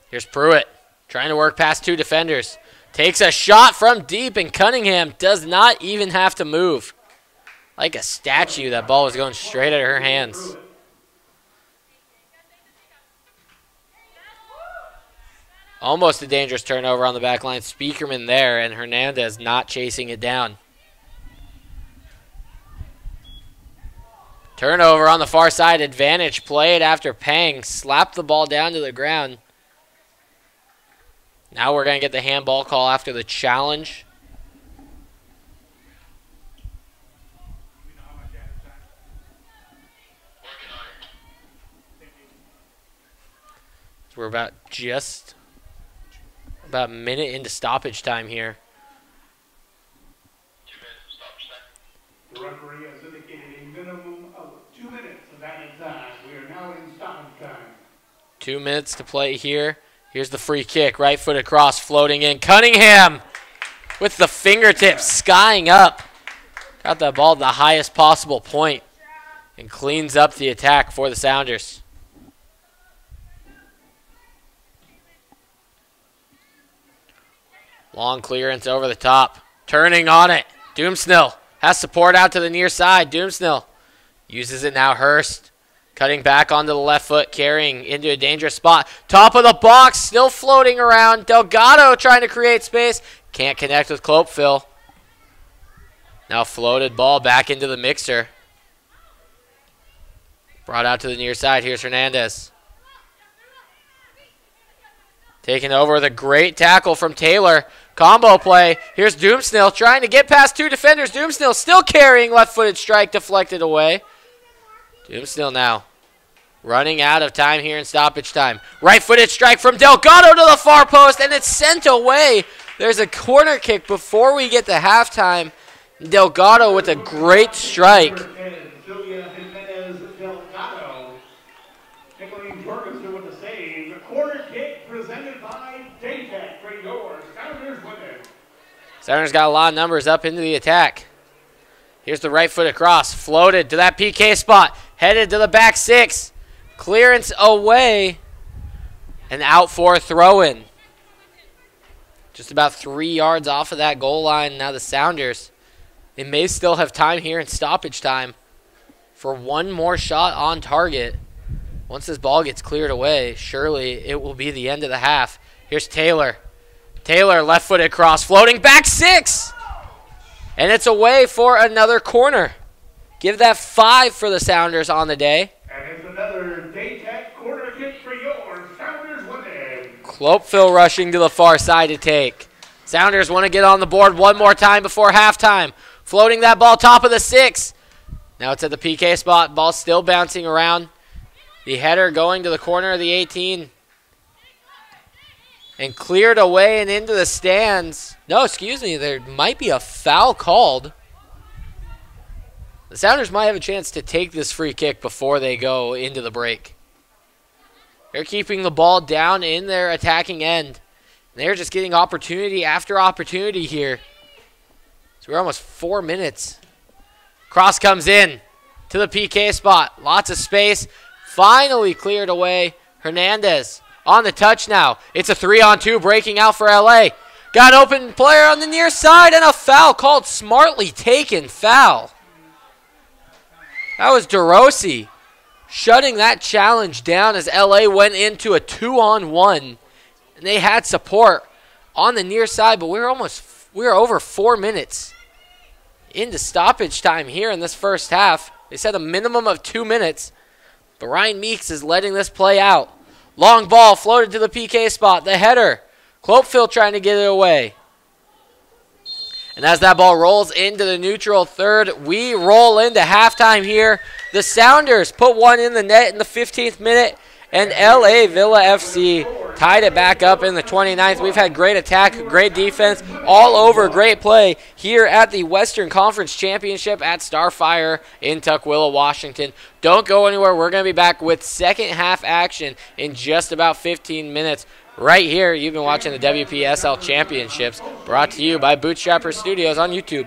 Speaker 1: Here's Pruitt trying to work past 2 defenders. Takes a shot from deep, and Cunningham does not even have to move. Like a statue, that ball was going straight at her hands. Almost a dangerous turnover on the back line. Speakerman there, and Hernandez not chasing it down. Turnover on the far side. Advantage played after Pang slapped the ball down to the ground. Now we're going to get the handball call after the challenge. So we're about a minute into stoppage time here.
Speaker 2: The referee has indicated a minimum of 2 minutes of added time. We are now in stoppage time.
Speaker 1: 2 minutes to play here. Here's the free kick, right foot across, floating in. Cunningham with the fingertips skying up. Got that ball to the highest possible point and cleans up the attack for the Sounders. Long clearance over the top. Turning on it. Doomsnell has support out to the near side. Doomsnell uses it now. Hurst cutting back onto the left foot, carrying into a dangerous spot. Top of the box, still floating around. Delgado trying to create space. Can't connect with Clopeville. Now floated ball back into the mixer. Brought out to the near side. Here's Hernandez. Taking over with a great tackle from Taylor. Combo play. Here's Doomsnell trying to get past 2 defenders. Doomsnell still carrying left-footed strike, deflected away. Doomsnell now running out of time here in stoppage time. Right-footed strike from Delgado to the far post, and it's sent away. There's a corner kick before we get to halftime. Delgado with a great strike.
Speaker 2: With the save. Corner kick presented by Daytech. Great doors. Sounders with it.
Speaker 1: Sounders got a lot of numbers up into the attack. Here's the right foot across. Floated to that PK spot. Headed to the back six. Clearance away. And out for a throw-in. Just about 3 yards off of that goal line. Now the Sounders, they may still have time here in stoppage time for one more shot on target. Once this ball gets cleared away, surely it will be the end of the half. Here's Taylor. Taylor, left-footed cross, floating back six. And it's away for another corner. Give that 5 for the Sounders on the day.
Speaker 2: And it's another Daytech corner kick for yours. Sounders with it.
Speaker 1: Clopeville rushing to the far side to take. Sounders want to get on the board one more time before halftime. Floating that ball top of the 6. Now it's at the PK spot. Ball still bouncing around. The header going to the corner of the 18. And cleared away and into the stands. No, excuse me. There might be a foul called. The Sounders might have a chance to take this free kick before they go into the break. They're keeping the ball down in their attacking end. They're just getting opportunity after opportunity here. So we're almost 4 minutes. Cross comes in to the PK spot. Lots of space. Finally cleared away. Hernandez on the touch now. It's a 3-on-2 breaking out for LA. Got an open player on the near side and a foul called. Smartly taken foul. That was DeRossi shutting that challenge down as LA went into a 2-on-1. And they had support on the near side, but we're over 4 minutes into stoppage time here in this first half. They said a minimum of 2 minutes. But Ryan Meeks is letting this play out. Long ball floated to the PK spot. The header. Clopeville trying to get it away. And as that ball rolls into the neutral third, we roll into halftime here. The Sounders put one in the net in the 15th minute. And LA Villa FC tied it back up in the 29th. We've had great attack, great defense, all over great play here at the Western Conference Championship at Starfire in Tukwila, Washington. Don't go anywhere. We're going to be back with second half action in just about 15 minutes. Right here, you've been watching the WPSL Championships, brought to you by Bootstrapper Studios on YouTube.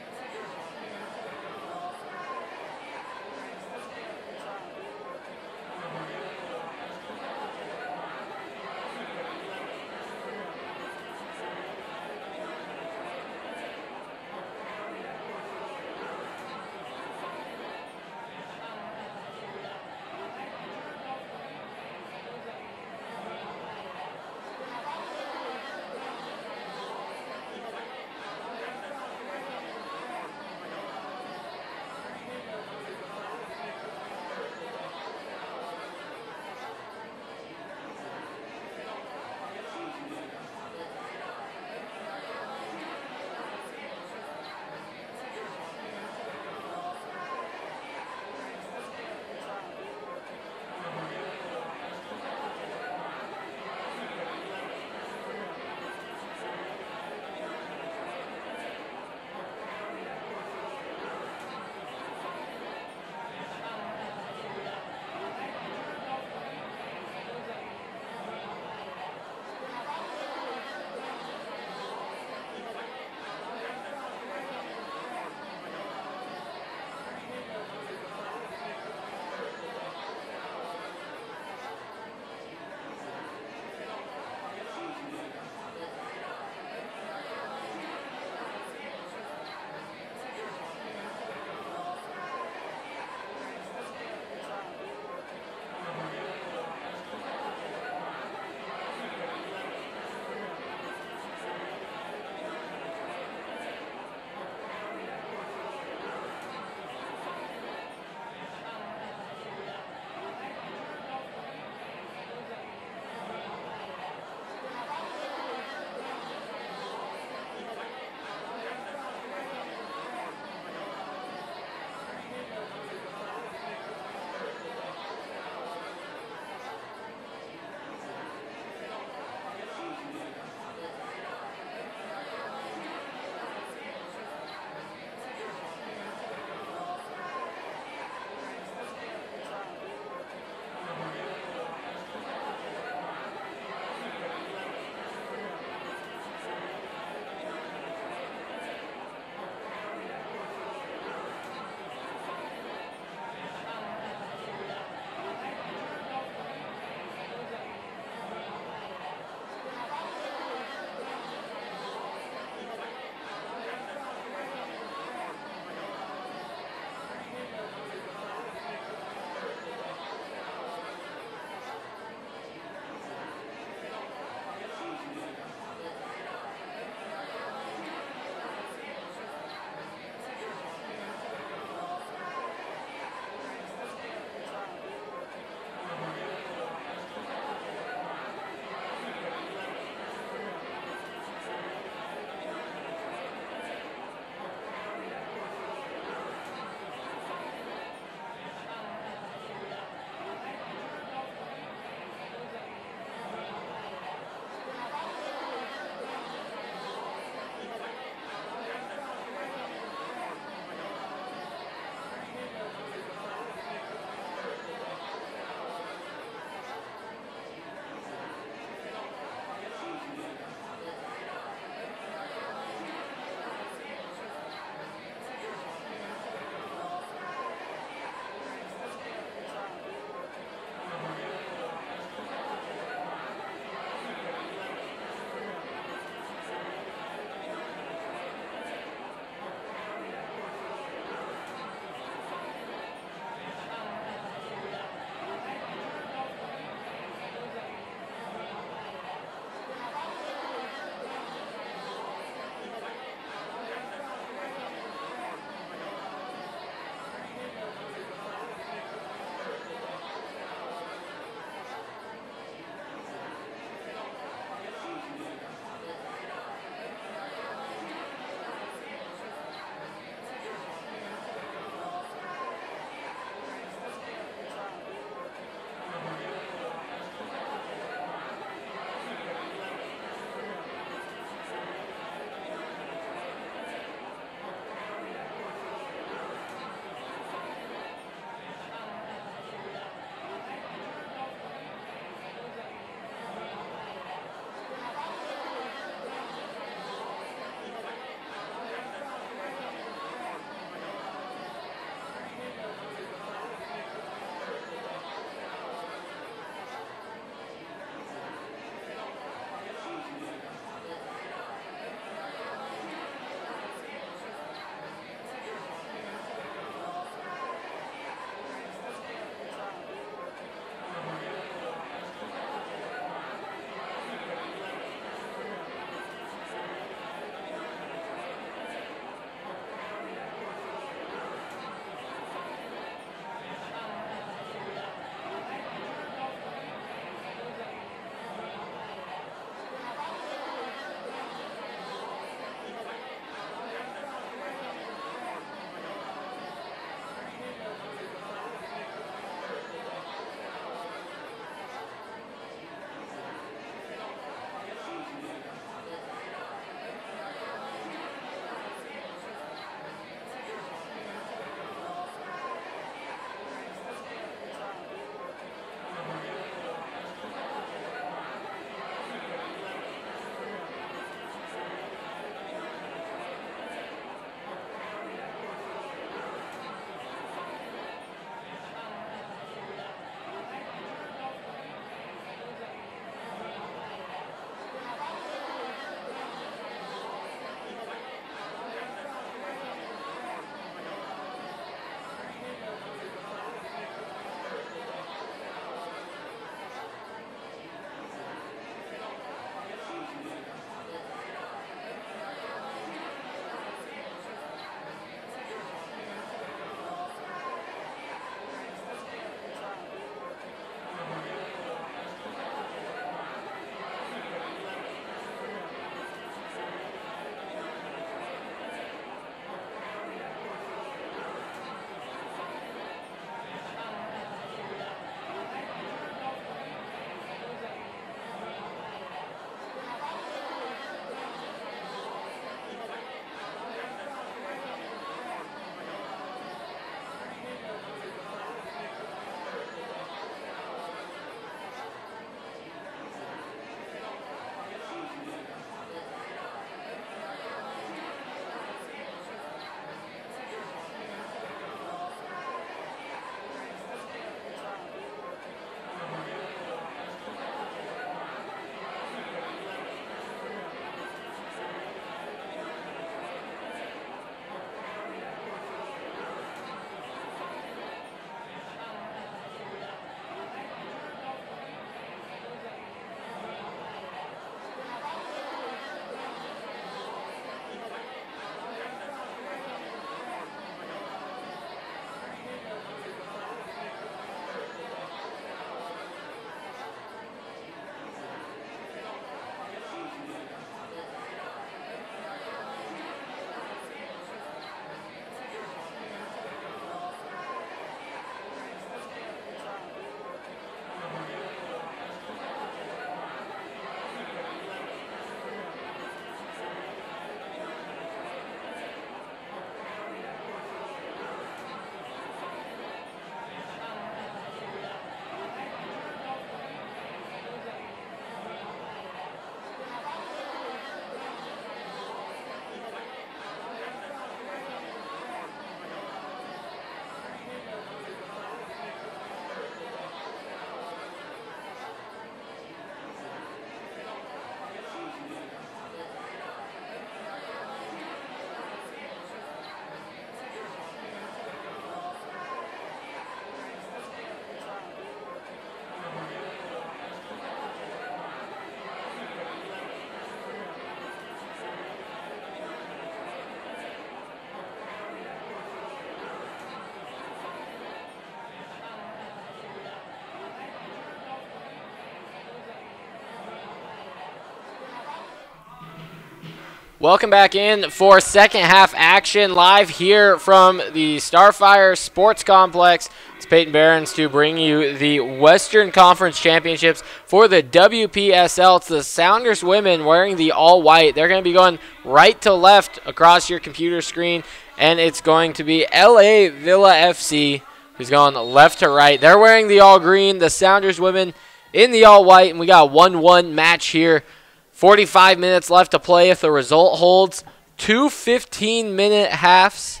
Speaker 1: Welcome back in for second half action live here from the Starfire Sports Complex. It's Peyton Behrens to bring you the Western Conference Championships for the WPSL. It's the Sounders women wearing the all-white. They're going to be going right to left across your computer screen, and it's going to be LA Villa FC who's going left to right. They're wearing the all-green, the Sounders women in the all-white, and we got a 1-1 match here. 45 minutes left to play if the result holds. 2 15-minute halves,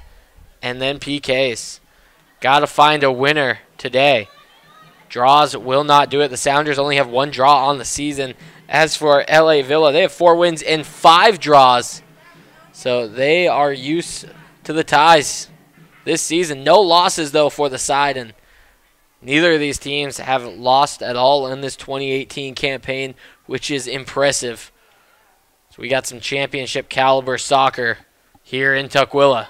Speaker 1: and then PKs. Got to find a winner today. Draws will not do it. The Sounders only have 1 draw on the season. As for LA Villa, they have 4 wins and 5 draws. So they are used to the ties this season. No losses, though, for the side, and neither of these teams have lost at all in this 2018 campaign, which is impressive. So we got some championship caliber soccer here in Tukwila.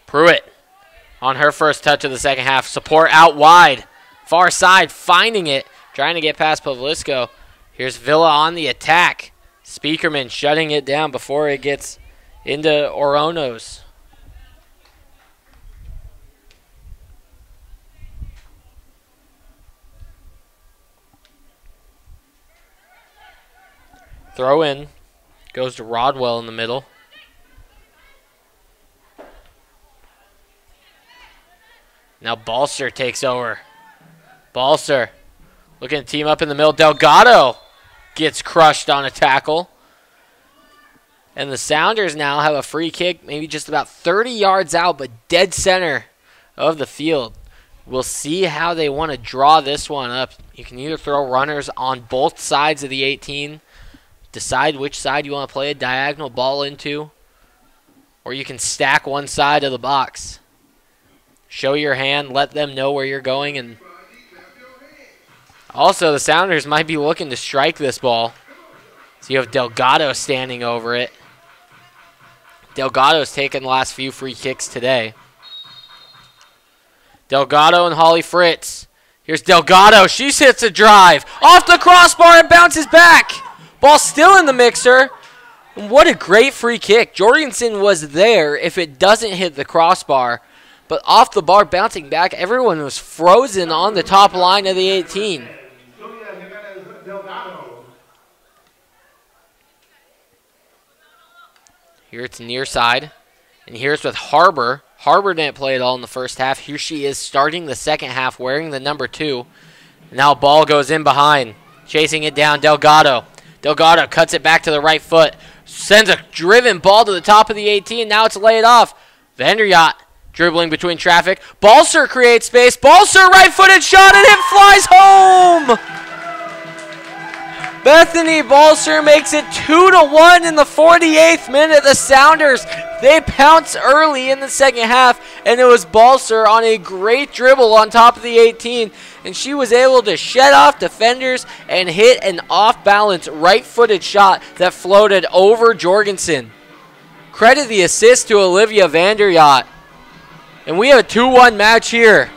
Speaker 1: Pruitt on her first touch of the second half. Support out wide. Far side finding it. Trying to get past Pavlisco. Here's Villa on the attack. Speakerman shutting it down before it gets into Oronos. Throw in. Goes to Rodwell in the middle. Now Balser takes over. Balser looking to team up in the middle. Delgado gets crushed on a tackle. And the Sounders now have a free kick, maybe just about 30 yards out, but dead center of the field. We'll see how they want to draw this one up. You can either throw runners on both sides of the 18, decide which side you want to play a diagonal ball into, or you can stack one side of the box. Show your hand, let them know where you're going, and also the Sounders might be looking to strike this ball. So you have Delgado standing over it. Delgado's taken the last few free kicks today. Delgado and Holly Fritz. Here's Delgado. She hits a drive. Off the crossbar and bounces back. Ball still in the mixer. And what a great free kick. Jorgensen was there if it doesn't hit the crossbar. But off the bar, bouncing back, everyone was frozen on the top line of the 18. Here it's near side. And here's with Harbor. Harbor didn't play at all in the first half. Here she is starting the second half wearing the number 2. Now ball goes in behind. Chasing it down, Delgado. Delgado cuts it back to the right foot. Sends a driven ball to the top of the 18. Now it's laid off. Vanderyacht dribbling between traffic. Balser creates space. Balser right-footed shot and it flies home! Bethany Balser makes it 2-1 in the 48th minute. The Sounders, they pounce early in the second half, and it was Balser on a great dribble on top of the 18, and she was able to shed off defenders and hit an off-balance right-footed shot that floated over Jorgensen. Credit the assist to Olivia Vanderyacht. And we have a 2-1 match here.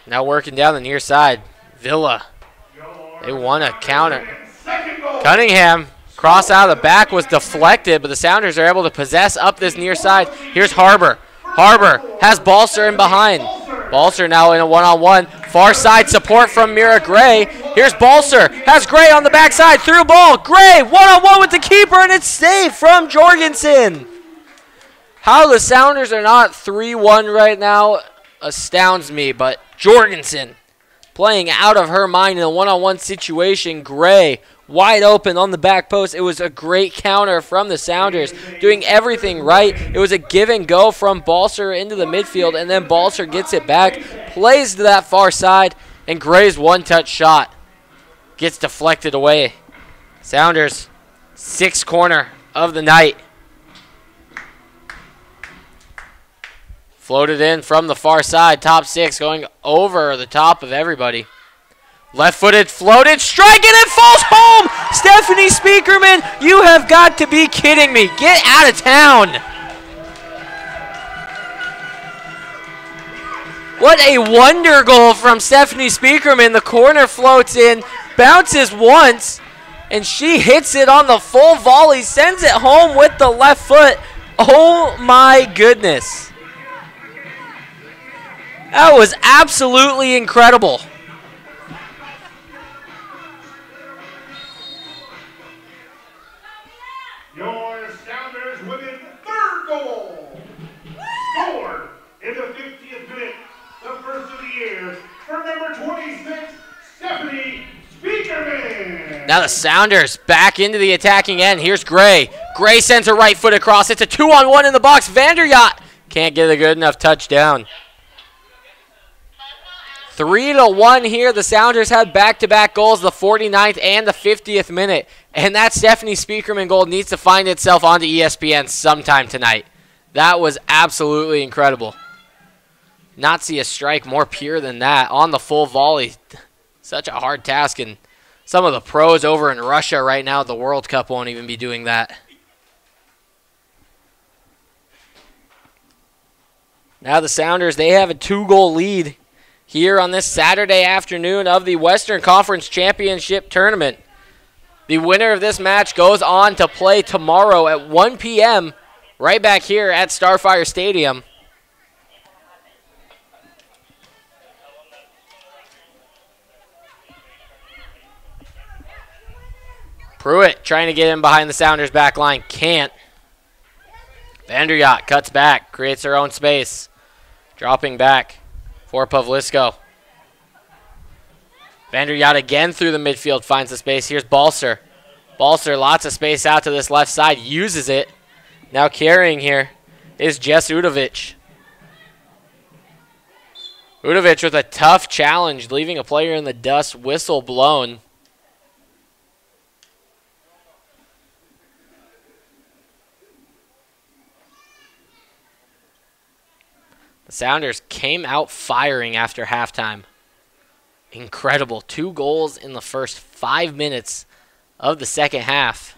Speaker 1: Now working down the near side. Villa. They want a counter. Cunningham. Cross out of the back was deflected, but the Sounders are able to possess up this near side. Here's Harbor. Harbor has Balser in behind. Balser now in a one-on-one. Far side support from Mira Gray. Here's Balser. Has Gray on the backside. Through ball. Gray one-on-one with the keeper, and it's safe from Jorgensen. How the Sounders are not 3-1 right now astounds me, but Jorgensen playing out of her mind in a one-on-one situation. Gray wide open on the back post. It was a great counter from the Sounders, doing everything right. It was a give and go from Balser into the midfield, and then Balser gets it back, plays to that far side, and Gray's one-touch shot gets deflected away. Sounders, 6th corner of the night. Floated in from the far side, top 6, going over the top of everybody. Left-footed, floated, strike, and it falls home! Stephanie Speakerman, you have got to be kidding me. Get out of town. What a wonder goal from Stephanie Speakerman. The corner floats in, bounces once, and she hits it on the full volley, sends it home with the left foot. Oh my goodness. That was absolutely incredible.
Speaker 2: Your Sounders women third goal. Scored in the 50th minute, the first of the year, for number 26, Stephanie Speakerman.
Speaker 1: Now the Sounders back into the attacking end. Here's Gray. Gray sends her right foot across. It's a 2-on-1 in the box. Vanderyacht can't get a good enough touchdown. 3-1 here. The Sounders had back-to-back goals, the 49th and the 50th minute. And that Stephanie Speakerman goal needs to find itself onto ESPN sometime tonight. That was absolutely incredible. Not see a strike more pure than that on the full volley. Such a hard task, and some of the pros over in Russia right now at the World Cup won't even be doing that. Now the Sounders, they have a 2-goal lead here on this Saturday afternoon of the Western Conference Championship Tournament. The winner of this match goes on to play tomorrow at 1 p.m. right back here at Starfire Stadium. Pruitt trying to get in behind the Sounders back line. Can't. Vanderyacht cuts back, creates her own space. Dropping back for Pavlisko. Vanderyacht again through the midfield, finds the space. Here's Balser. Balser, lots of space out to this left side, uses it. Now carrying here is Jess Udovic. Udovic with a tough challenge, leaving a player in the dust, whistle blown. The Sounders came out firing after halftime. Incredible. 2 goals in the first 5 minutes of the second half.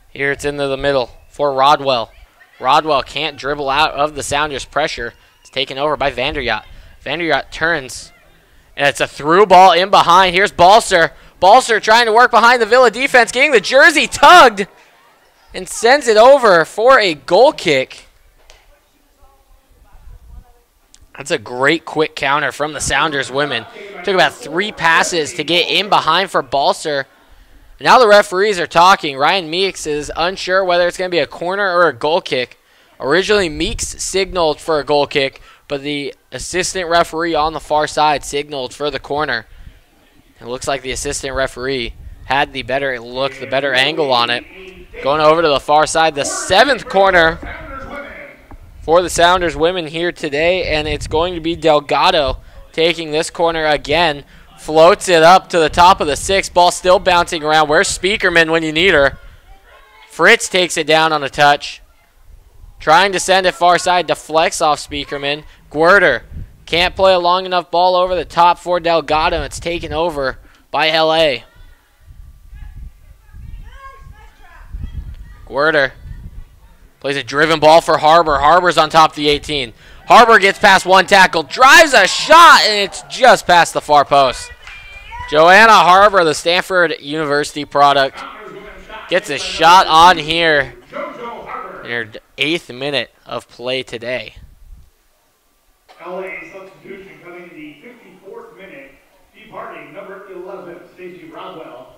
Speaker 1: Here it's into the middle for Rodwell. Rodwell can't dribble out of the Sounders' pressure. It's taken over by Vanderyacht. Vanderyacht turns, and it's a through ball in behind. Here's Balser. Balser trying to work behind the Villa defense, getting the jersey tugged, and sends it over for a goal kick. That's a great quick counter from the Sounders women. Took about 3 passes to get in behind for Balser. Now the referees are talking. Ryan Meeks is unsure whether it's going to be a corner or a goal kick. Originally, Meeks signaled for a goal kick, but the assistant referee on the far side signaled for the corner. It looks like the assistant referee had the better look, the better angle on it. Going over to the far side, the 7th corner for the Sounders women here today, and it's going to be Delgado taking this corner again. Floats it up to the top of the 6. Ball still bouncing around. Where's Speakerman when you need her? Fritz takes it down on a touch. Trying to send it far side, deflects off Speakerman. Guerter can't play a long enough ball over the top for Delgado. It's taken over by LA. Guerter plays a driven ball for Harbor. Harbor's on top of the 18. Harbor gets past one tackle, drives a shot, and it's just past the far post. Joanna Harbor, the Stanford University product, gets a shot on here in her 8th minute of play today.
Speaker 2: LA substitution coming in the 54th minute, departing number 11, Stacey Rodwell.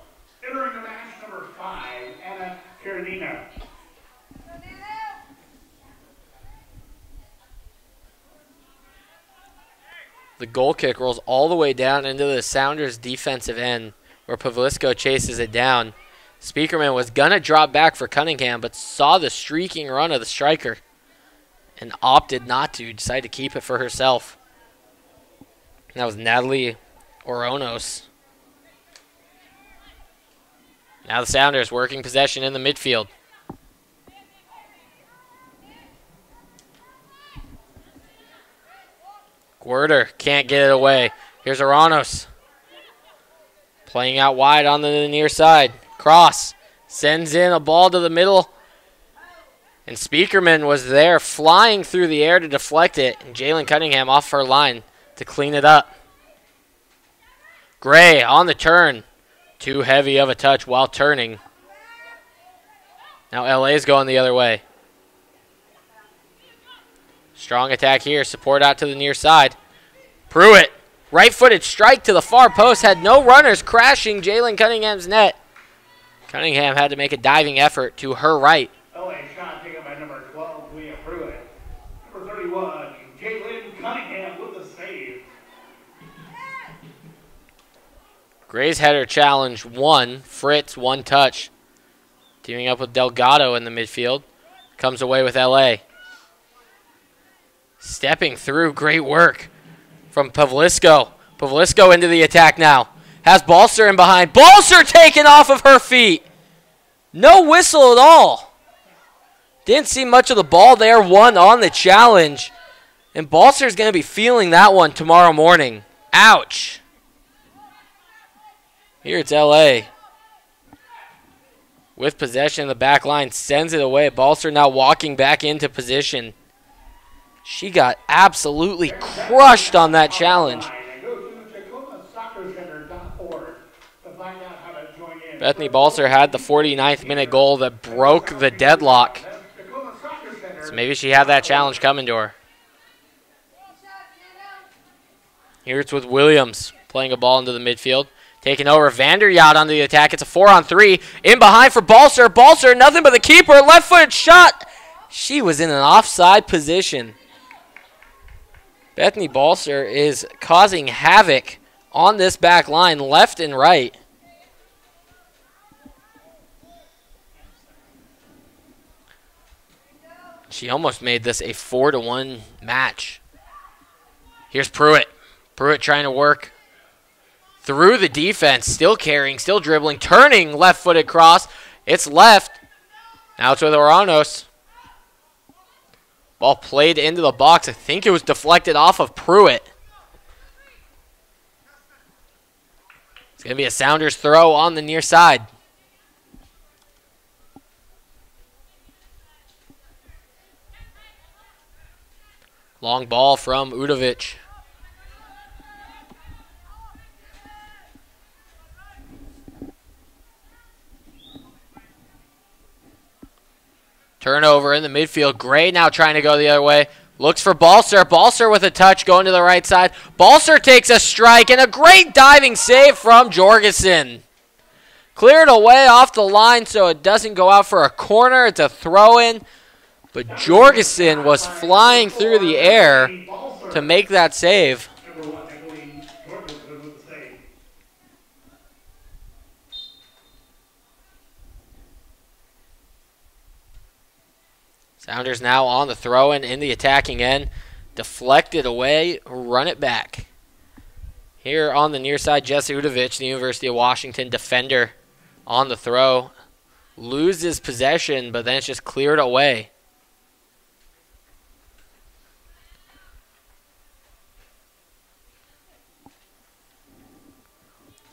Speaker 2: Entering the match, number 5, Anna Karenina.
Speaker 1: The goal kick rolls all the way down into the Sounders' defensive end, where Pavlisko chases it down. Speakerman was going to drop back for Cunningham, but saw the streaking run of the striker and opted not to, decided to keep it for herself. And that was Natalie Oronos. Now the Sounders working possession in the midfield. Werder can't get it away. Here's Aranos. Playing out wide on the near side. Cross. Sends in a ball to the middle. And Speakerman was there flying through the air to deflect it. And Jalen Cunningham off her line to clean it up. Gray on the turn. Too heavy of a touch while turning. Now LA's going the other way. Strong attack here. Support out to the near side. Pruitt. Right-footed strike to the far post. Had no runners, crashing Jalen Cunningham's net. Cunningham had to make a diving effort to her right.
Speaker 2: LA shot taken by number 12, Leah Pruitt. Number 31, Jalen Cunningham with the save.
Speaker 1: Gray's header challenge 1. Fritz, 1 touch. Teaming up with Delgado in the midfield. Comes away with LA. Stepping through, great work from Pavlisko. Pavlisko into the attack now. Has Balser in behind. Balser taken off of her feet. No whistle at all. Didn't see much of the ball there. 1 on the challenge. And Balser's going to be feeling that one tomorrow morning. Ouch. Here it's LA. With possession in the back line. Sends it away. Balser now walking back into position. She got absolutely crushed on that challenge. Bethany Balser had the 49th minute goal that broke the deadlock. So maybe she had that challenge coming to her. Here it's with Williams playing a ball into the midfield. Taking over Vanderyacht on the attack. It's a 4-on-3. In behind for Balser. Balser, nothing but the keeper. Left-footed shot. She was in an offside position. Bethany Balser is causing havoc on this back line, left and right. She almost made this a 4-1 match. Here's Pruitt. Pruitt trying to work through the defense, still carrying, still dribbling, turning left-footed cross. It's left. Now it's with Oranos. Ball played into the box. I think it was deflected off of Pruitt. It's going to be a Sounders throw on the near side. Long ball from Udovic. Turnover in the midfield. Gray now trying to go the other way. Looks for Balser. Balser with a touch going to the right side. Balser takes a strike and a great diving save from Jorgensen. Cleared away off the line so it doesn't go out for a corner. It's a throw-in. But Jorgensen was flying through the air to make that save. Sounders now on the throw-in in the attacking end. Deflected away, run it back. Here on the near side, Jesse Udovic, the University of Washington defender on the throw. Loses possession, but then it's just cleared away.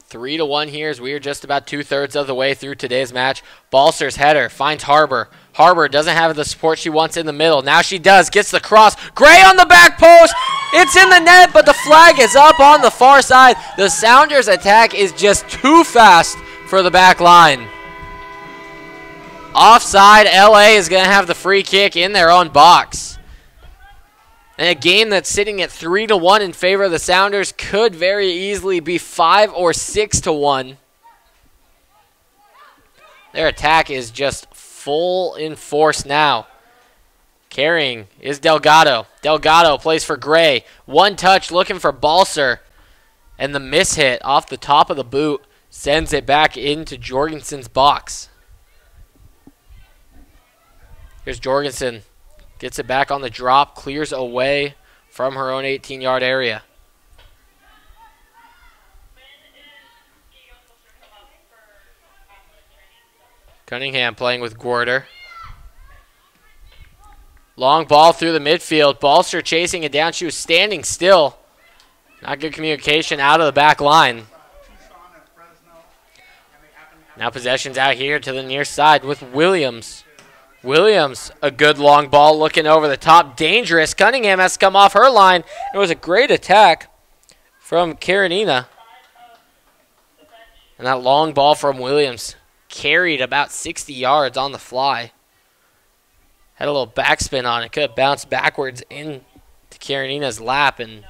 Speaker 1: Three to 1 here as we are just about 2/3 of the way through today's match. Balser's header finds Harbor. Harbor doesn't have the support she wants in the middle. Now she does. Gets the cross. Gray on the back post. It's in the net, but the flag is up on the far side. The Sounders attack is just too fast for the back line. Offside. LA is going to have the free kick in their own box. And a game that's sitting at 3-1 in favor of the Sounders could very easily be 5 or 6-1. Their attack is just full in force now. Carrying is Delgado. Delgado plays for Gray. One touch looking for Balser. And the mishit off the top of the boot sends it back into Jorgensen's box. Here's Jorgensen. Gets it back on the drop, clears away from her own 18-yard area. Cunningham playing with Gorder. Long ball through the midfield. Balser chasing it down. She was standing still. Not good communication out of the back line. Now possession's out here to the near side with Williams. Williams, a good long ball looking over the top. Dangerous. Cunningham has to come off her line. It was a great attack from Karenina. And that long ball from Williams carried about 60 yards on the fly. Had a little backspin on it. Could have bounced backwards into Karenina's lap and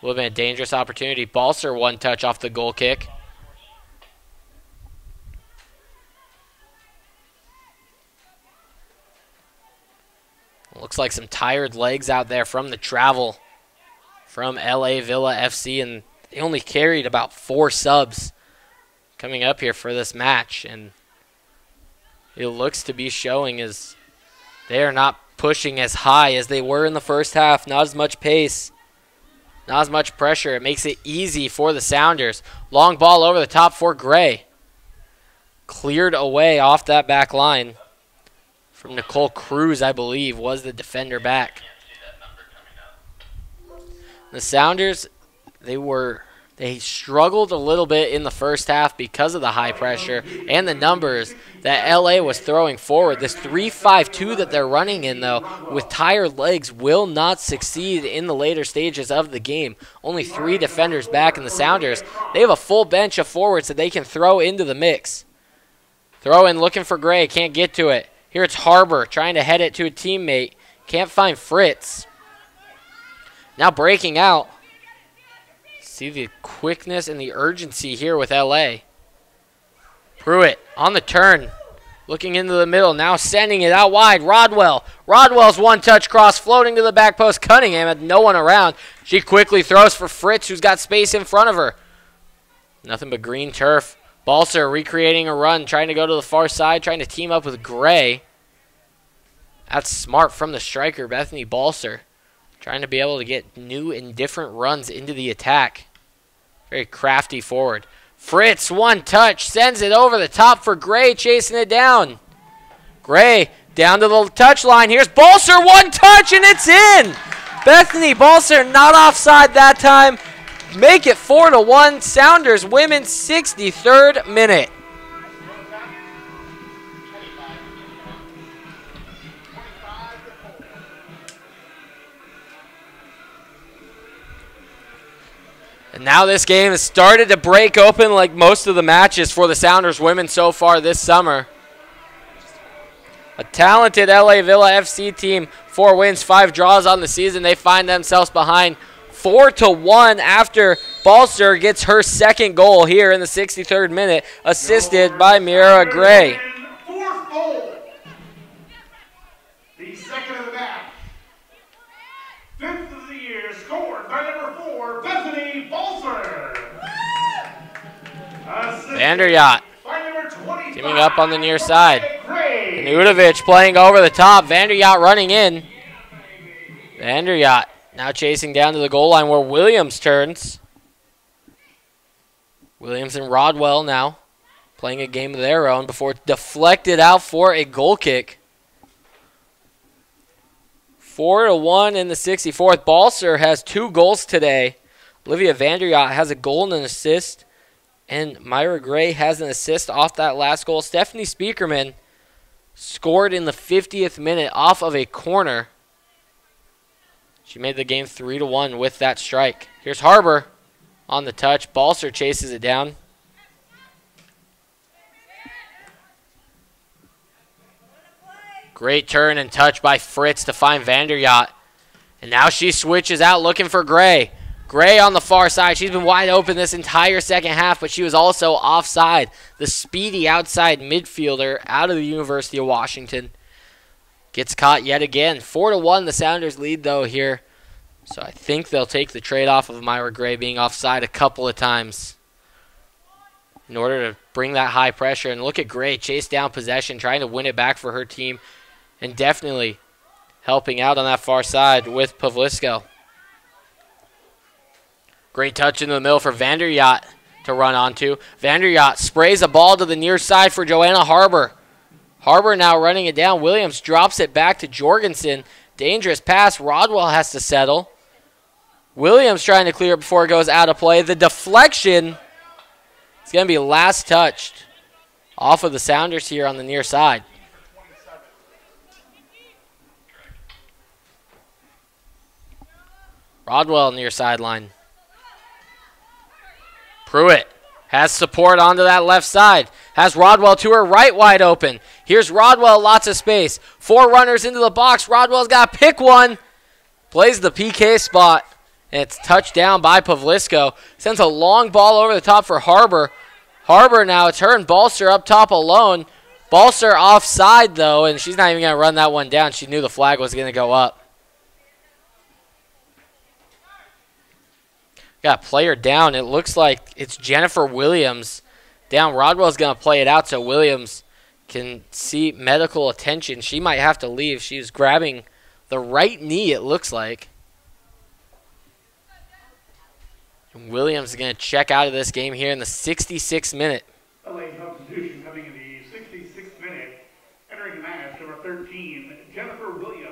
Speaker 1: would have been a dangerous opportunity. Balser one touch off the goal kick. Looks like some tired legs out there from the travel from LA Villa FC, and they only carried about 4 subs coming up here for this match, and it looks to be showing as they are not pushing as high as they were in the first half. Not as much pace, not as much pressure. It makes it easy for the Sounders. Long ball over the top for Gray. Cleared away off that back line from Nicole Cruz, I believe, was the defender back. The Sounders, they struggled a little bit in the first half because of the high pressure and the numbers that LA was throwing forward. This 3-5-2 that they're running in, though, with tired legs, will not succeed in the later stages of the game. Only 3 defenders back in the Sounders. They have a full bench of forwards that they can throw into the mix. Throw in looking for Gray, can't get to it. Here it's Harbor trying to head it to a teammate. Can't find Fritz. Now breaking out. See the quickness and the urgency here with LA. Pruitt on the turn. Looking into the middle. Now sending it out wide. Rodwell. Rodwell's one-touch cross floating to the back post. Cunningham had no one around. She quickly throws for Fritz, who's got space in front of her. Nothing but green turf. Balser recreating a run, trying to go to the far side, trying to team up with Gray. That's smart from the striker, Bethany Balser. Trying to be able to get new and different runs into the attack. Very crafty forward. Fritz, one touch, sends it over the top for Gray, chasing it down. Gray down to the touch line. Here's Balser, one touch, and it's in. Bethany Balser not offside that time. Make it 4-1. Sounders women, 63rd minute. And now this game has started to break open like most of the matches for the Sounders women so far this summer. A talented LA Villa FC team, 4 wins, 5 draws on the season. They find themselves behind 4-1 after Balser gets her second goal here in the 63rd minute, assisted by Mira Gray.
Speaker 2: 4th goal. The second of the match. 5th of the year, scored by number 4, Bethany Balser.
Speaker 1: Vanderyacht teaming up on the near side. Udovic playing over the top. Vanderyacht running in. Vanderyacht now chasing down to the goal line where Williams turns. Williams and Rodwell now playing a game of their own before deflected out for a goal kick. 4-1 in the 64th. Balser has 2 goals today. Olivia Vanderyacht has a goal and an assist. And Myra Gray has an assist off that last goal. Stephanie Speakerman scored in the 50th minute off of a corner. She made the game 3-1 with that strike. Here's Harbor on the touch. Balser chases it down. Great turn and touch by Fritz to find Vanderyacht. And now she switches out looking for Gray. Gray on the far side. She's been wide open this entire second half, but she was also offside. The speedy outside midfielder out of the University of Washington gets caught yet again. 4-1 the Sounders lead, though, here. So I think they'll take the trade off of Myra Gray being offside a couple of times in order to bring that high pressure. And look at Gray chase down possession, trying to win it back for her team, and definitely helping out on that far side with Pavlisko. Great touch into the middle for Vanderyacht to run onto. Vanderyacht sprays a ball to the near side for Joanna Harbor. Harbor now running it down. Williams drops it back to Jorgensen. Dangerous pass. Rodwell has to settle. Williams trying to clear it before it goes out of play. The deflection is going to be last touched off of the Sounders here on the near side. Rodwell near sideline. Pruitt has support onto that left side. Has Rodwell to her right wide open. Here's Rodwell, lots of space. 4 runners into the box. Rodwell's got to pick one. Plays the PK spot. And it's touched down by Pavlisco. Sends a long ball over the top for Harbor. Harbor now, it's her and Balser up top alone. Balser offside, though, and she's not even going to run that one down. She knew the flag was going to go up. Got a player down. It looks like it's Jennifer Williams down. Rodwell's going to play it out so Williams can see medical attention. She might have to leave. She's grabbing the right knee, it looks like. And Williams is going to check out of this game here in the 66th minute.
Speaker 2: A late substitution coming in the 66th minute. Entering the match, number 13, Jennifer Williams.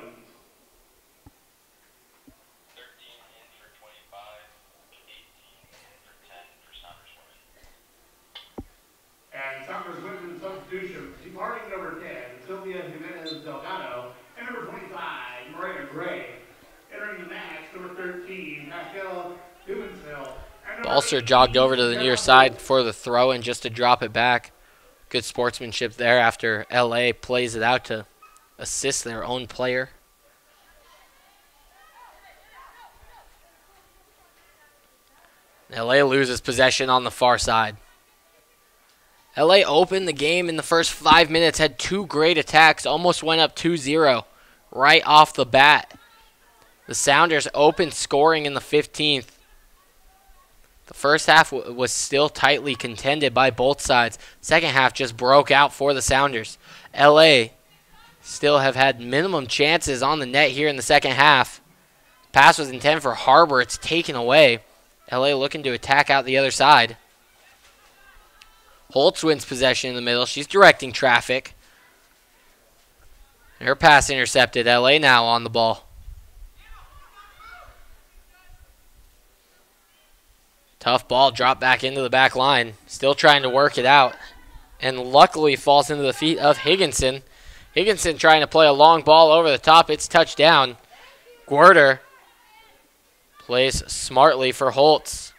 Speaker 2: And Sounders women's substitution, departing number 10, Sylvia Jimenez Delgado, and number 25, Miranda Gray. Entering the match, number 13, Pascal Dumansville.
Speaker 1: Balser jogged over to the near side for the throw and just to drop it back. Good sportsmanship there after LA plays it out to assist their own player. LA loses possession on the far side. LA opened the game in the first 5 minutes, had 2 great attacks, almost went up 2-0 right off the bat. The Sounders opened scoring in the 15th. The first half was still tightly contended by both sides. Second half just broke out for the Sounders. LA still have had minimum chances on the net here in the second half. Pass was intended for Harbor. It's taken away. LA looking to attack out the other side. Holtz wins possession in the middle. She's directing traffic. Her pass intercepted. LA now on the ball. Tough ball, drop back into the back line. Still trying to work it out. And luckily falls into the feet of Higginson. Higginson trying to play a long ball over the top. It's touchdown. Guerter plays smartly for Holtz.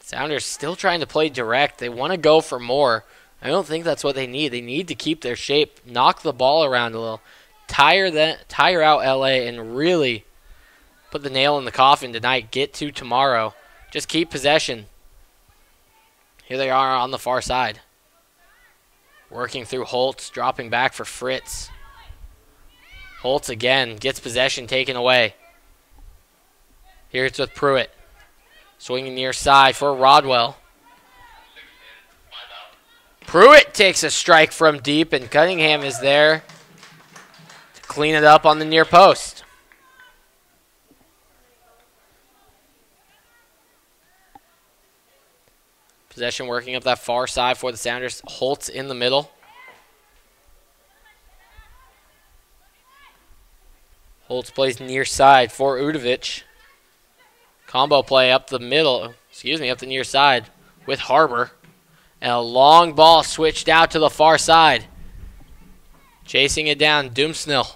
Speaker 1: Sounders still trying to play direct. They want to go for more. I don't think that's what they need. They need to keep their shape, knock the ball around a little, tire out LA, and really put the nail in the coffin tonight. Get to tomorrow. Just keep possession. Here they are on the far side. Working through Holtz, dropping back for Fritz. Holtz again gets possession taken away. Here it's with Pruitt. Swinging near side for Rodwell. Pruitt takes a strike from deep, and Cunningham is there to clean it up on the near post. Possession working up that far side for the Sounders. Holtz in the middle. Holtz plays near side for Udovich. Combo play up the middle, up the near side with Harbor. And a long ball switched out to the far side. Chasing it down, Doomsnell.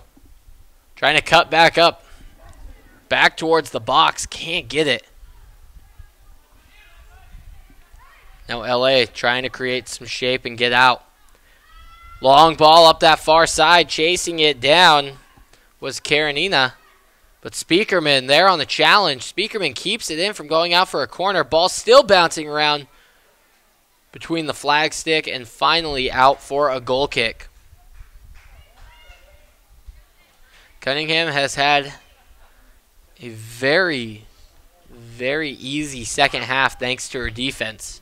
Speaker 1: Trying to cut back up. Back towards the box, can't get it. Now LA trying to create some shape and get out. Long ball up that far side, chasing it down was Karenina. But Speakerman there on the challenge. Speakerman keeps it in from going out for a corner. Ball still bouncing around between the flag stick and finally out for a goal kick. Cunningham has had a very, very easy second half thanks to her defense.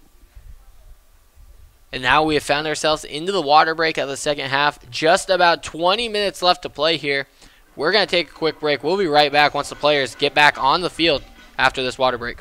Speaker 1: And now we have found ourselves into the water break of the second half. Just about 20 minutes left to play here. We're going to take a quick break. We'll be right back once the players get back on the field after this water break.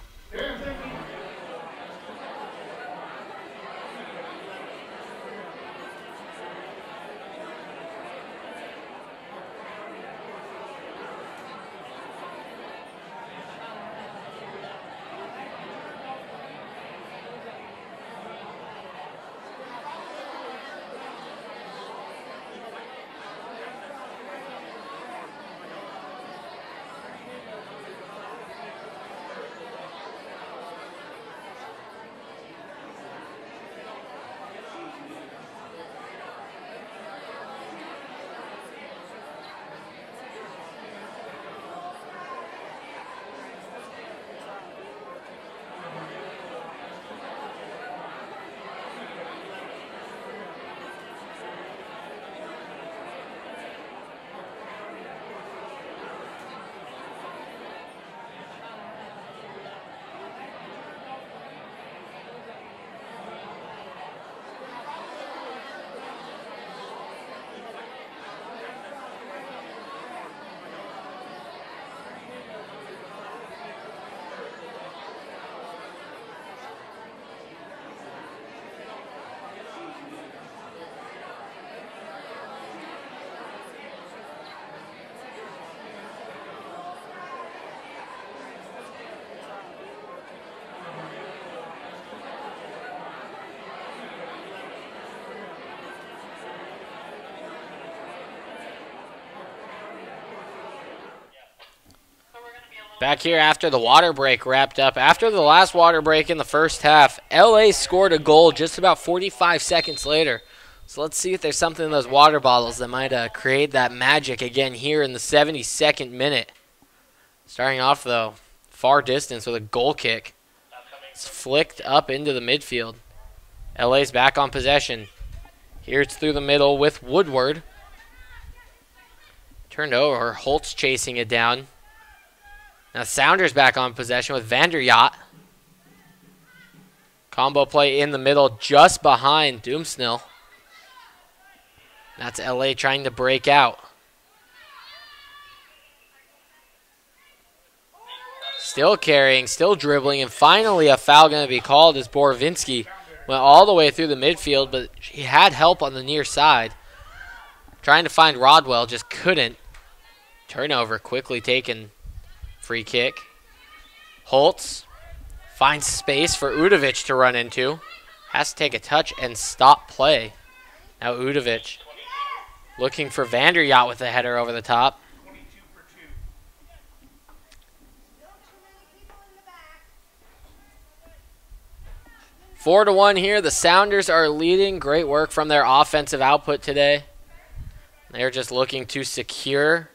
Speaker 1: Back here after the water break wrapped up. After the last water break in the first half, LA scored a goal just about 45 seconds later. So let's see if there's something in those water bottles that might create that magic again here in the 72nd minute. Starting off, though, far distance with a goal kick. It's flicked up into the midfield. LA's back on possession. Here it's through the middle with Woodward. Turned over. Holtz chasing it down. Now Sounders back on possession with Vanderyacht. Combo play in the middle just behind Doomsnil. That's LA trying to break out. Still carrying, still dribbling, and finally a foul going to be called as Borovinski went all the way through the midfield, but he had help on the near side. Trying to find Rodwell, just couldn't. Turnover quickly taken. Free kick. Holtz finds space for Udovic to run into. Has to take a touch and stop play. Now Udovic looking for Vanderyacht with a header over the top. 4-1 here. The Sounders are leading. Great work from their offensive output today. They're just looking to secure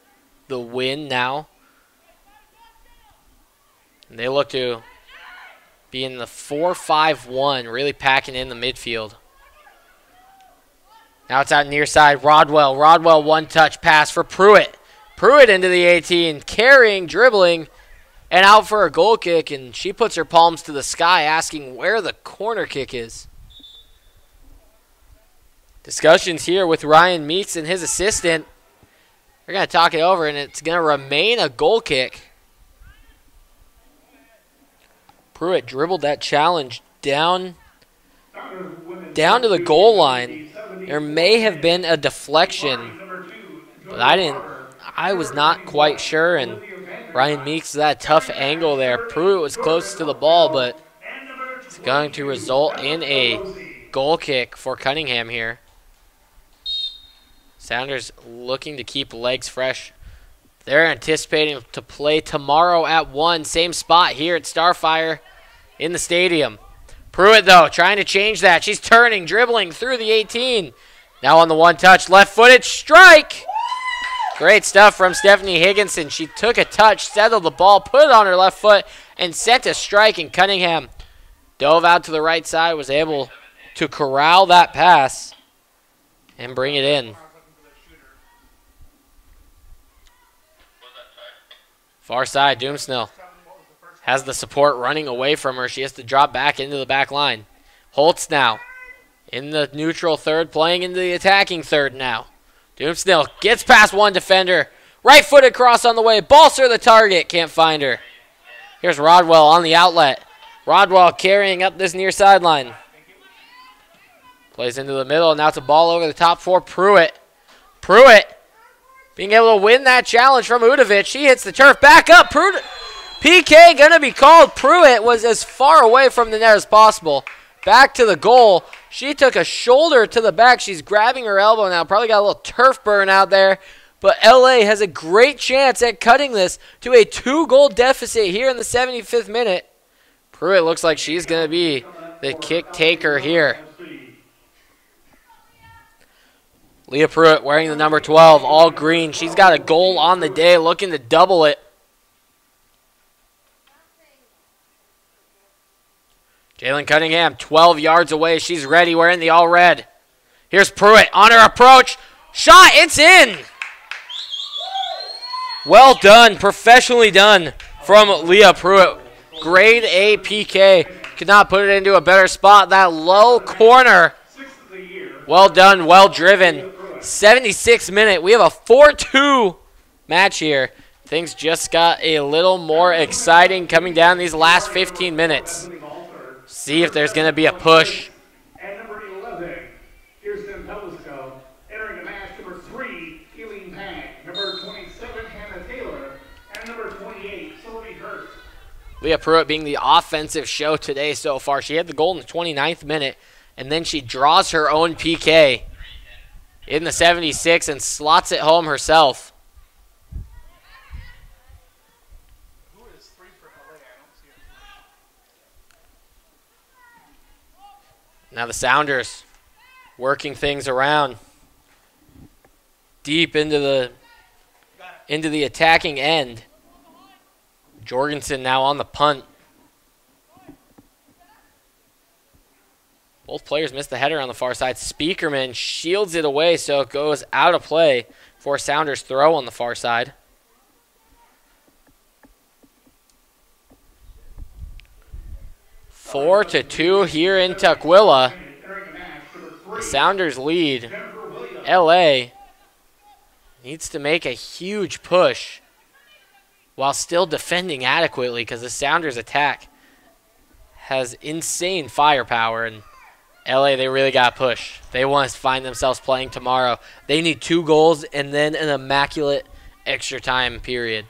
Speaker 1: the win now. And they look to be in the 4-5-1, really packing in the midfield. Now it's out near side. Rodwell. Rodwell one-touch pass for Pruitt. Pruitt into the 18, carrying, dribbling, and out for a goal kick. And she puts her palms to the sky asking where the corner kick is. Discussions here with Ryan Meeks and his assistant. They're going to talk it over, and it's going to remain a goal kick. Pruitt dribbled that challenge down to the goal line. There may have been a deflection, but I was not quite sure, and Ryan Meeks, that tough angle there. Pruitt was close to the ball, but it's going to result in a goal kick for Cunningham here. Sounders looking to keep legs fresh. They're anticipating to play tomorrow at 1. Same spot here at Starfire in the stadium. Pruitt, though, trying to change that. She's turning, dribbling through the 18. Now on the one-touch, left-footed strike. Great stuff from Stephanie Higginson. She took a touch, settled the ball, put it on her left foot, and sent a strike. And Cunningham dove out to the right side, was able to corral that pass and bring it in. Far side, Doomsnil has the support running away from her. She has to drop back into the back line. Holtz now in the neutral third, playing into the attacking third now. Doomsnil gets past one defender. Right-footed cross on the way. Balser the target. Can't find her. Here's Rodwell on the outlet. Rodwell carrying up this near sideline. Plays into the middle. Now it's a ball over the top for Pruitt. Pruitt being able to win that challenge from Udovic. She hits the turf. Back up. Pruitt. PK going to be called. Pruitt was as far away from the net as possible. Back to the goal. She took a shoulder to the back. She's grabbing her elbow now. Probably got a little turf burn out there. But LA has a great chance at cutting this to a 2-goal deficit here in the 75th minute. Pruitt looks like she's going to be the kick taker here. Leah Pruitt wearing the number 12, all green. She's got a goal on the day, looking to double it. Jalen Cunningham, 12 yards away. She's ready, wearing the all red. Here's Pruitt on her approach. Shot, it's in. Well done, professionally done from Leah Pruitt. Grade A PK. Could not put it into a better spot. That low corner. Well done, well driven. 76th minute. We have a 4-2 match here. Things just got a little more exciting coming down these last 15 minutes. See if there's going to be a push.
Speaker 2: And number 11, Kirsten Pelisco. Entering the match, number 3, Eileen Pang. Number 27, Hannah Taylor. And number 28, Sylvie Hurst.
Speaker 1: Leah Pruitt being the offensive show today so far. She had the goal in the 29th minute, and then she draws her own PK in the 76th and slots it home herself. Now the Sounders working things around deep into the attacking end. Jorgensen now on the punt. Both players missed the header on the far side. Speakerman shields it away, so it goes out of play for Sounders throw on the far side. Four to 2 here in Tukwila. The Sounders lead. LA needs to make a huge push while still defending adequately because the Sounders attack has insane firepower, and LA, they really got to push. They want to find themselves playing tomorrow. They need 2 goals and then an immaculate extra time period.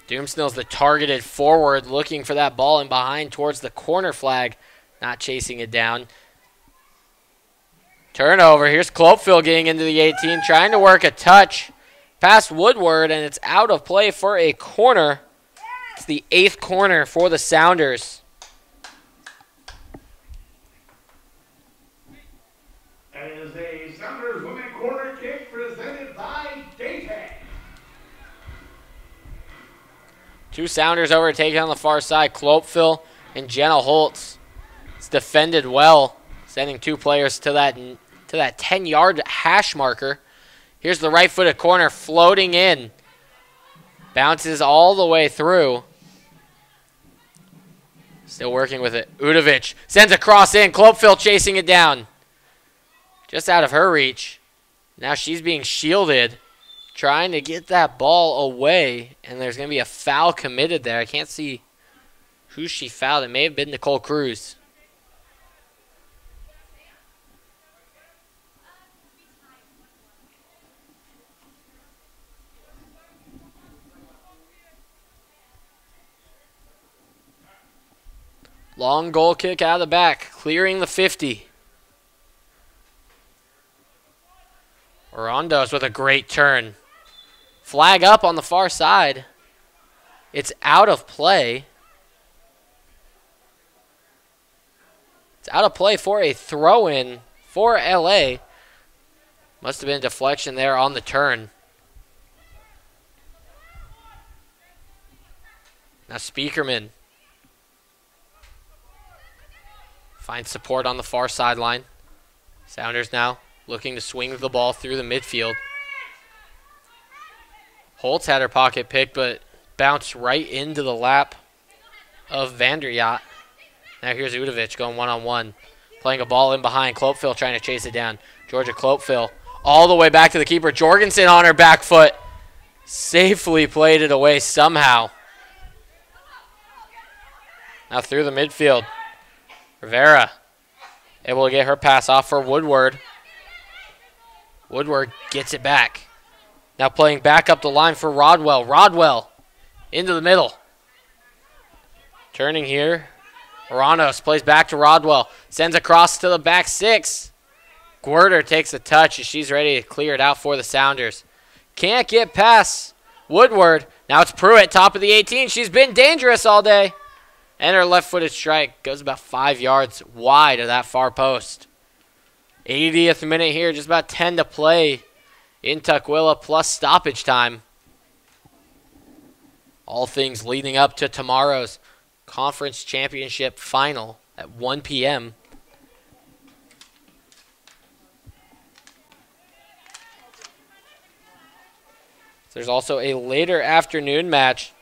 Speaker 1: Doomsnill's the targeted forward, looking for that ball in behind towards the corner flag, not chasing it down. Turnover. Here's Clopeville getting into the 18, trying to work a touch past Woodward, and it's out of play for a corner. It's the 8th corner for the Sounders.
Speaker 2: That is a Sounders women corner kick presented by Daytag.
Speaker 1: 2 Sounders overtaken on the far side. Clopeville and Jenna Holtz. It's defended well, sending 2 players to that 10-yard hash marker. Here's the right-footed corner floating in. Bounces all the way through. Still working with it. Udovic sends a cross in. Clopeville chasing it down. Just out of her reach. Now she's being shielded, trying to get that ball away, and there's going to be a foul committed there. I can't see who she fouled. It may have been Nicole Cruz. Long goal kick out of the back, clearing the 50. Rondos with a great turn. Flag up on the far side. It's out of play. It's out of play for a throw-in for LA. Must have been a deflection there on the turn. Now Speakerman finds support on the far sideline. Sounders now looking to swing the ball through the midfield. Holtz had her pocket pick, but bounced right into the lap of Vanderyacht. Now here's Udovic going one-on-one. Playing a ball in behind. Clopeville trying to chase it down. Georgia Clopeville all the way back to the keeper. Jorgensen on her back foot. Safely played it away somehow. Now through the midfield. Rivera able to get her pass off for Woodward. Woodward gets it back. Now playing back up the line for Rodwell. Rodwell into the middle. Turning here. Oranos plays back to Rodwell. Sends across to the back 6. Guerter takes a touch as she's ready to clear it out for the Sounders. Can't get past Woodward. Now it's Pruitt, top of the 18. She's been dangerous all day. And her left-footed strike goes about 5 yards wide of that far post. 80th minute here, just about 10 to play in Tukwila plus stoppage time. All things leading up to tomorrow's conference championship final at 1 p.m. There's also a later afternoon match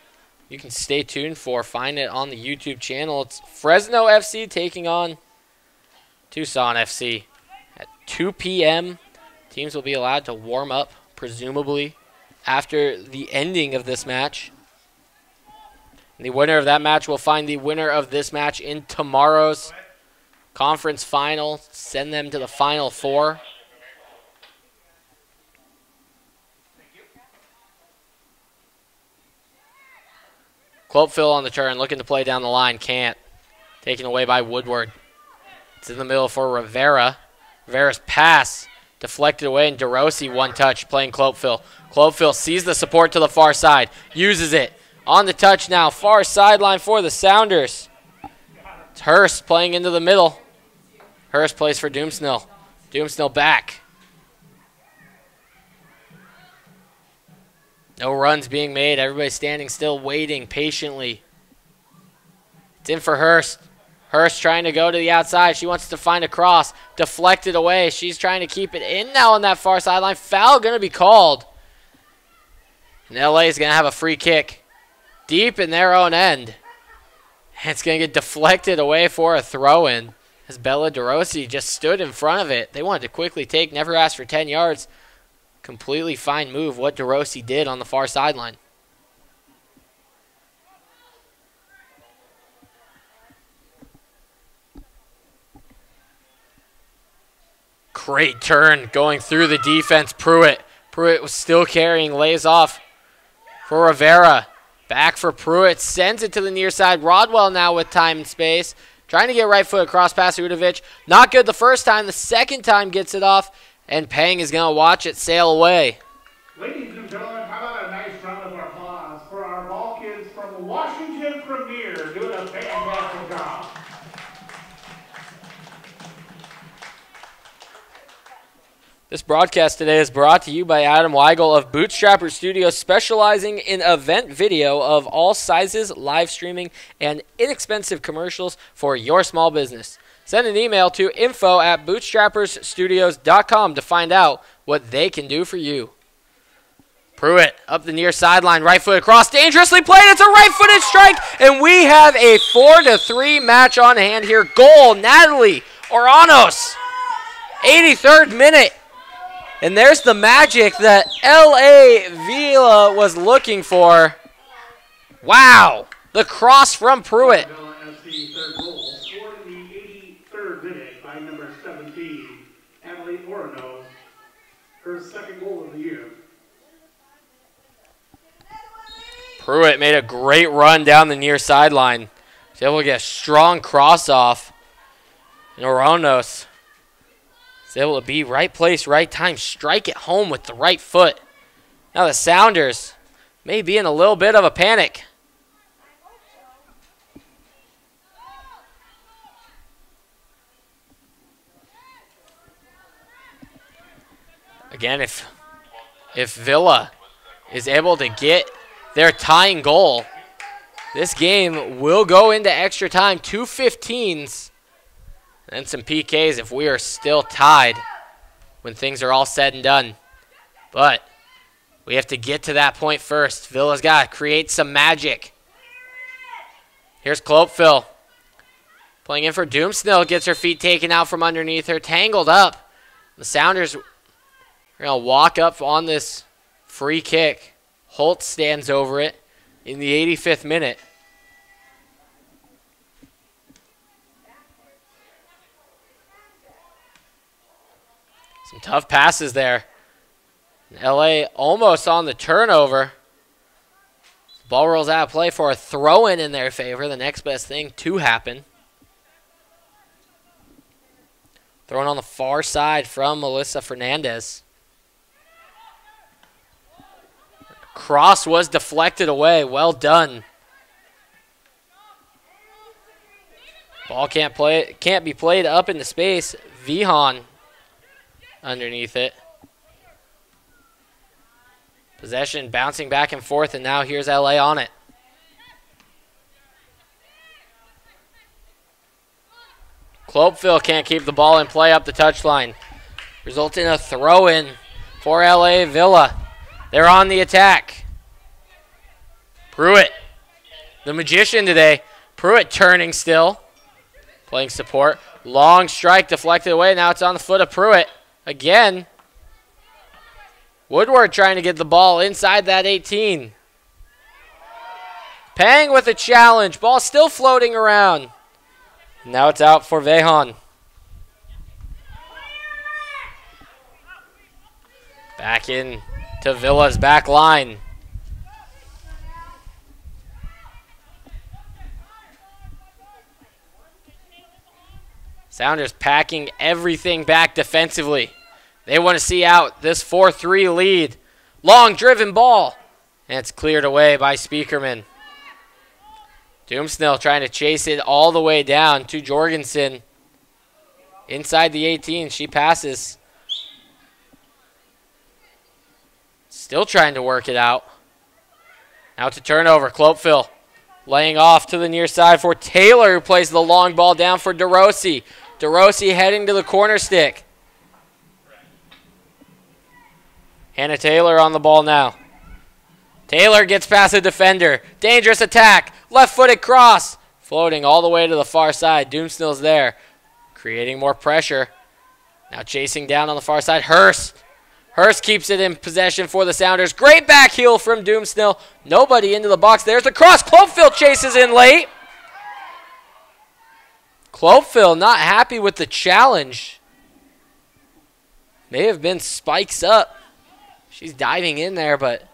Speaker 1: you can stay tuned for. Find it on the YouTube channel. It's Fresno FC taking on Tucson FC at 2 p.m. Teams will be allowed to warm up, presumably, after the ending of this match. And the winner of that match will find the winner of this match in tomorrow's conference final. Send them to the Final Four. Clopeville on the turn, looking to play down the line, can't. Taken away by Woodward. It's in the middle for Rivera. Rivera's pass deflected away, and DeRossi one touch playing Clopeville. Clopeville sees the support to the far side, uses it, On the touch now, far sideline for the Sounders. It's Hurst playing into the middle. Hurst plays for Doomsnell. Doomsnell back. No runs being made. Everybody standing still, waiting patiently. It's in for Hurst. Hurst trying to go to the outside. She wants to find a cross. Deflected away. She's trying to keep it in now on that far sideline. Foul going to be called. And LA is going to have a free kick deep in their own end. And it's going to get deflected away for a throw-in as Bella DeRossi just stood in front of it. They wanted to quickly take, never asked for 10 yards. Completely fine move what DeRossi did on the far sideline. Great turn going through the defense. Pruitt was still carrying, lays off for Rivera. Back for Pruitt, sends it to the near side. Rodwell now with time and space. Trying to get right foot across past Udovic. Not good the first time. The second time gets it off. And Pang is going to watch it sail away.
Speaker 2: Ladies and gentlemen, how about a nice round of applause for our ball kids from Washington Premier doing a fantastic job.
Speaker 1: This broadcast today is brought to you by Adam Weigel of Bootstrapper Studios, specializing in event video of all sizes, live streaming, and inexpensive commercials for your small business. Send an email to info@bootstrappersstudios.com to find out what they can do for you. Pruitt up the near sideline, right foot across, dangerously played. It's a right-footed strike, and we have a 4-3 match on hand here. Goal, Natalie Oranos, 83rd minute. And there's the magic that L.A. Vila was looking for. Wow. The cross from Pruitt.
Speaker 2: Third goal, scored in the 83rd minute by number 17, Emily Oranos, her second goal of the year.
Speaker 1: Pruitt made a great run down the near sideline. Was able to get a strong cross off. And Oranos is able to be right place, right time, strike it home with the right foot. Now the Sounders may be in a little bit of a panic. Again, if Villa is able to get their tying goal, this game will go into extra time. 2 15s. And some PKs if we are still tied when things are all said and done. But we have to get to that point first. Villa's got to create some magic. Here's Clopeville. Playing in for Doomsnell. Gets her feet taken out from underneath her. Tangled up. The Sounders are going to walk up on this free kick. Holt stands over it in the 85th minute. Some tough passes there. LA almost on the turnover. The ball rolls out of play for a throw-in in their favor. The next best thing to happen. Thrown on the far side from Melissa Fernandez. Cross was deflected away. Well done. Ball can't be played up into space. Vihan underneath it. Possession bouncing back and forth, and now here's LA on it. Clopeville can't keep the ball in play up the touchline. Results in a throw-in for LA Villa. They're on the attack. Pruitt, the magician today. Pruitt turning still. Playing support. Long strike deflected away. Now it's on the foot of Pruitt. Again. Woodward trying to get the ball inside that 18. Pang with a challenge. Ball still floating around. Now it's out for Vehan. Back in to Villa's back line. Sounders packing everything back defensively. They want to see out this 4-3 lead. Long driven ball. And it's cleared away by Speakerman. Doomsnell trying to chase it all the way down to Jorgensen. Inside the 18, she passes. Still trying to work it out. Now to turnover, Clopeville laying off to the near side for Taylor, who plays the long ball down for DeRossi. DeRossi heading to the corner stick. Hannah Taylor on the ball now. Taylor gets past the defender. Dangerous attack. Left-footed cross. Floating all the way to the far side. Doomsnell's there. Creating more pressure. Now chasing down on the far side. Hurst. Hurst keeps it in possession for the Sounders. Great back heel from Doomsnell. Nobody into the box. There's the cross. Clopeville chases in late. Clopeville not happy with the challenge. May have been spikes up. She's diving in there, but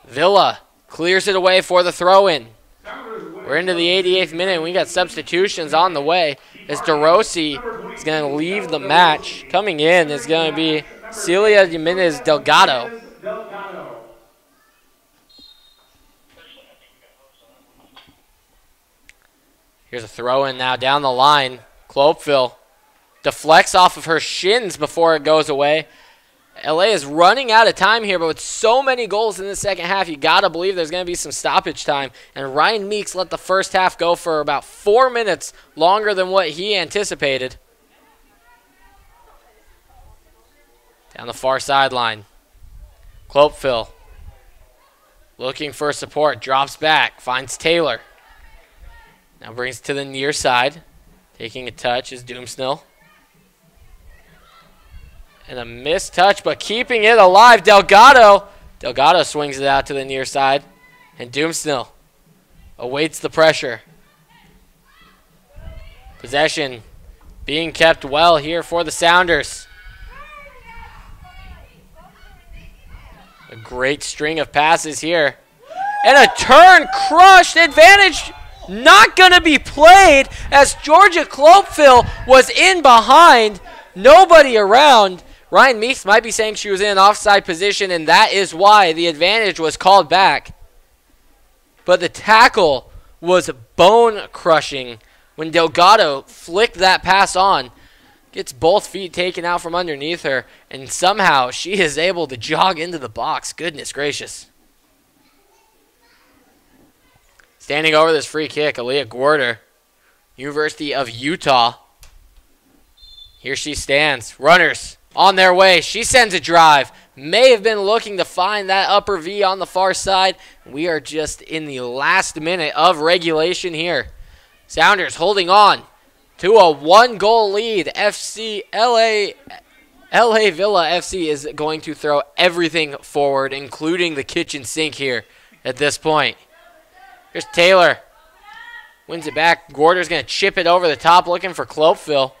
Speaker 1: Villa clears it away for the throw-in. We're into the 88th minute, and we got substitutions on the way as DeRossi is going to leave the match. Coming in is going to be Celia Jimenez Delgado. Here's a throw-in now down the line. Clopeville deflects off of her shins before it goes away. LA is running out of time here, but with so many goals in the second half, you got to believe there's going to be some stoppage time. And Ryan Meeks let the first half go for about 4 minutes longer than what he anticipated. Down the far sideline. Clopeville looking for support, drops back, finds Taylor. Now brings it to the near side. Taking a touch is Doomsnell. And a missed touch, but keeping it alive. Delgado. Delgado swings it out to the near side. And Doomsnell awaits the pressure. Possession being kept well here for the Sounders. A great string of passes here. And a turn crushed. Advantage not going to be played as Georgia Clopeville was in behind. Nobody around. Ryan Meeks might be saying she was in an offside position, and that is why the advantage was called back. But the tackle was bone-crushing when Delgado flicked that pass on. Gets both feet taken out from underneath her, and somehow she is able to jog into the box. Goodness gracious. Standing over this free kick, Aaliyah Gorder, University of Utah. Here she stands. Runners on their way. She sends a drive. May have been looking to find that upper V on the far side. We are just in the last minute of regulation here. Sounders holding on to a 1-goal lead. LA Villa FC is going to throw everything forward, including the kitchen sink here at this point. Here's Taylor. Wins it back. Gorder's going to chip it over the top looking for Clopeville.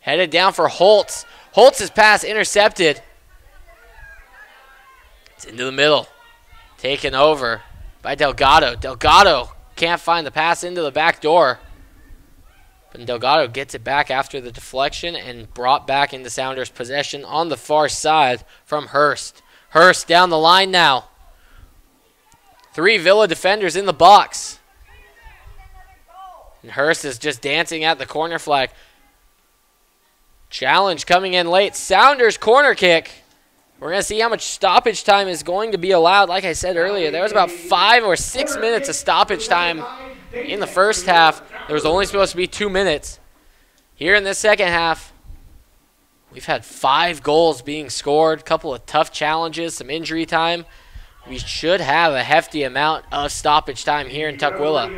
Speaker 1: Headed down for Holtz. Holtz's pass intercepted. It's into the middle. Taken over by Delgado. Delgado can't find the pass into the back door. But Delgado gets it back after the deflection and brought back into Sounders' possession on the far side from Hurst. Hurst down the line now. 3 Villa defenders in the box. And Hurst is just dancing at the corner flag. Challenge coming in late. Sounders corner kick. We're going to see how much stoppage time is going to be allowed. Like I said earlier, there was about 5 or 6 minutes of stoppage time in the first half. There was only supposed to be 2 minutes. Here in this second half, we've had 5 goals being scored, a couple of tough challenges, some injury time. We should have a hefty amount of stoppage time here in Tukwila.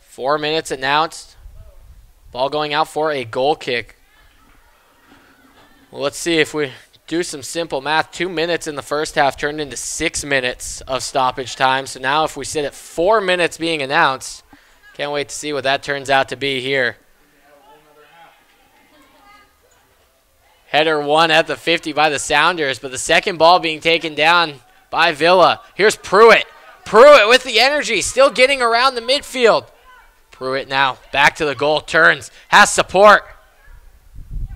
Speaker 1: 4 minutes announced. Ball going out for a goal kick. Well, let's see if we do some simple math. 2 minutes in the first half turned into 6 minutes of stoppage time. So now if we sit at 4 minutes being announced, can't wait to see what that turns out to be here. Header won at the 50 by the Sounders, but the second ball being taken down by Villa. Here's Pruitt. Pruitt with the energy, still getting around the midfield. Pruitt now back to the goal, turns, has support.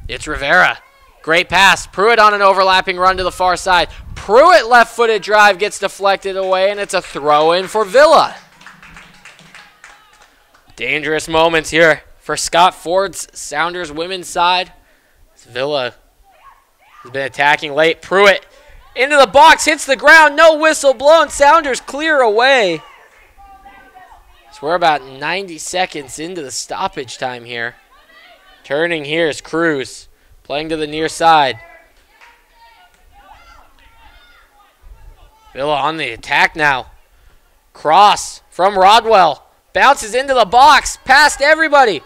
Speaker 1: It's Rivera. Great pass. Pruitt on an overlapping run to the far side. Pruitt left-footed drive gets deflected away, and it's a throw-in for Villa. Dangerous moments here for Scott Ford's Sounders women's side. Villa has been attacking late. Pruitt into the box, hits the ground, no whistle blown. Sounders clear away. So we're about 90 seconds into the stoppage time here. Turning here is Cruz, playing to the near side. Villa on the attack now. Cross from Rodwell. Bounces into the box, past everybody.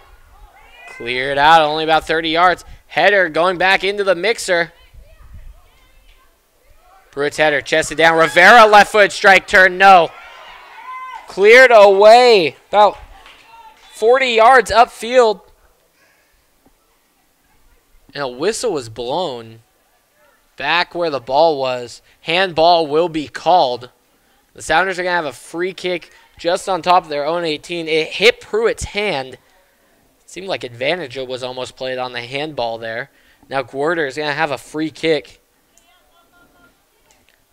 Speaker 1: Cleared out, only about 30 yards. Header going back into the mixer. Pruitt's header, chested down. Rivera left foot strike turn, no. Cleared away, about 40 yards upfield. And a whistle was blown back where the ball was. Handball will be called. The Sounders are going to have a free kick just on top of their own 18. It hit Pruitt's hand. It seemed like advantage was almost played on the handball there. Now Gwerder is going to have a free kick.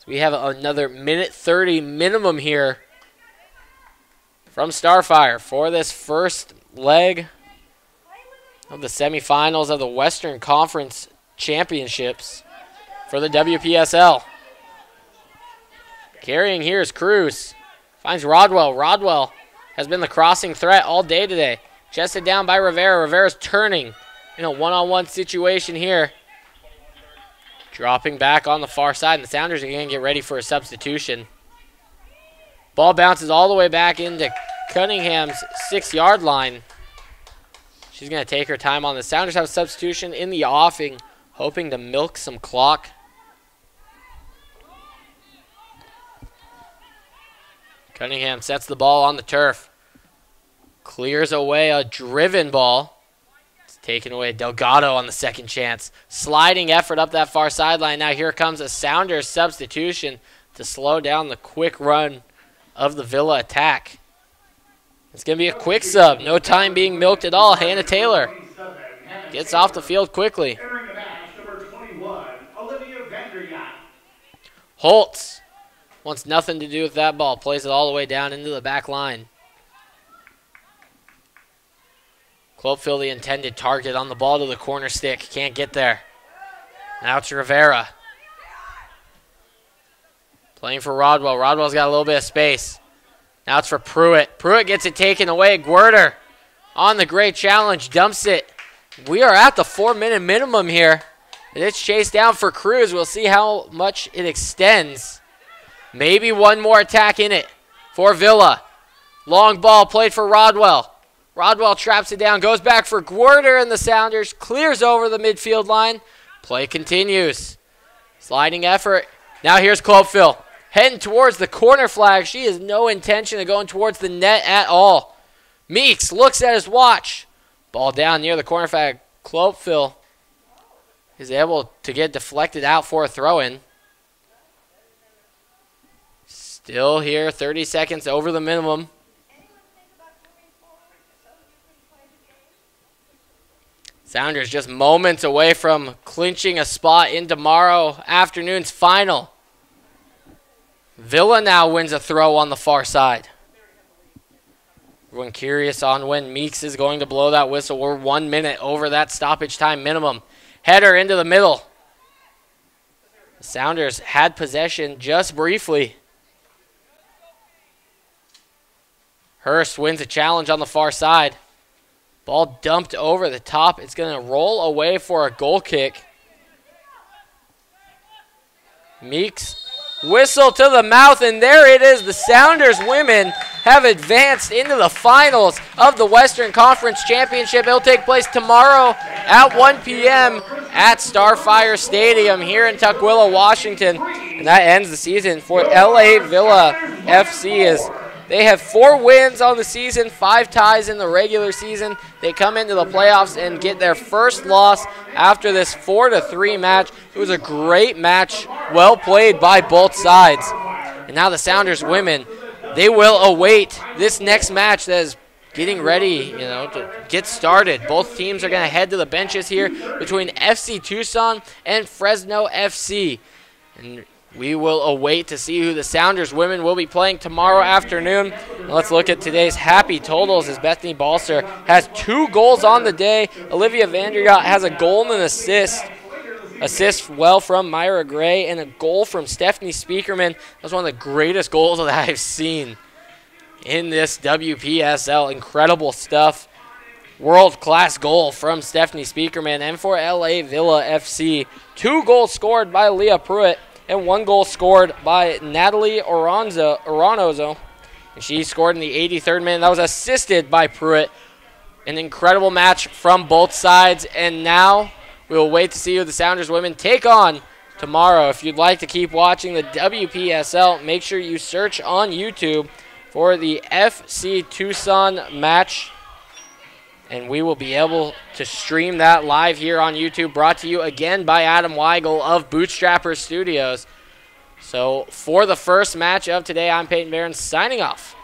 Speaker 1: So we have another minute 30 minimum here from Starfire for this first leg of the semifinals of the Western Conference Championships for the WPSL. Carrying here is Cruz. Finds Rodwell. Rodwell has been the crossing threat all day today. Chested down by Rivera. Rivera's turning in a one-on-one situation here. Dropping back on the far side, and the Sounders are going to get ready for a substitution. Ball bounces all the way back into Cunningham's 6-yard line. She's going to take her time on the Sounders. Have a substitution in the offing, hoping to milk some clock. Cunningham sets the ball on the turf. Clears away a driven ball. It's taken away. Delgado on the second chance. Sliding effort up that far sideline. Now here comes a Sounders substitution to slow down the quick run of the Villa attack. It's going to be a quick sub. No time being milked at all. Hannah Taylor gets off the field quickly. Holtz wants nothing to do with that ball. Plays it all the way down into the back line. Clopefield, the intended target on the ball to the corner stick. Can't get there. Now it's Rivera. Playing for Rodwell. Rodwell's got a little bit of space. Now it's for Pruitt. Pruitt gets it taken away. Gwerder on the great challenge. Dumps it. We are at the 4-minute minimum here. And it's chased down for Cruz. We'll see how much it extends. Maybe one more attack in it for Villa. Long ball played for Rodwell. Rodwell traps it down. Goes back for Gwerder and the Sounders. Clears over the midfield line. Play continues. Sliding effort. Now here's Clopefield. Heading towards the corner flag. She has no intention of going towards the net at all. Meeks looks at his watch. Ball down near the corner flag. Clopefield is able to get deflected out for a throw-in. Still here, 30 seconds over the minimum. Sounders just moments away from clinching a spot in tomorrow afternoon's final. Villa now wins a throw on the far side. Everyone curious on when Meeks is going to blow that whistle. We're 1 minute over that stoppage time minimum. Header into the middle. The Sounders had possession just briefly. Hurst wins a challenge on the far side. Ball dumped over the top. It's going to roll away for a goal kick. Meeks, whistle to the mouth, and there it is. The Sounders women have advanced into the finals of the Western Conference Championship. It'll take place tomorrow at 1 p.m. at Starfire Stadium here in Tukwila, Washington. And that ends the season for LA Villa FC as they have 4 wins on the season, 5 ties in the regular season. They come into the playoffs and get their first loss after this 4-3 match. It was a great match, well played by both sides. And now the Sounders women, they will await this next match that is getting ready, to get started. Both teams are going to head to the benches here between FC Tucson and Fresno FC. And we will await to see who the Sounders women will be playing tomorrow afternoon. And let's look at today's happy totals as Bethany Balser has 2 goals on the day. Olivia Vanderyacht has a goal and an assist. Assist well from Myra Gray and a goal from Stephanie Speakerman. That was one of the greatest goals that I've seen in this WPSL. Incredible stuff. World-class goal from Stephanie Speakerman. And for LA Villa FC, 2 goals scored by Leah Pruitt and 1 goal scored by Natalie Oranozo. And she scored in the 83rd minute. That was assisted by Pruitt. An incredible match from both sides. And now we'll wait to see who the Sounders women take on tomorrow. If you'd like to keep watching the WPSL, make sure you search on YouTube for the FC Tucson match. And we will be able to stream that live here on YouTube, brought to you again by Adam Weigel of Bootstrapper Studios. So for the first match of today, I'm Peyton Barron signing off.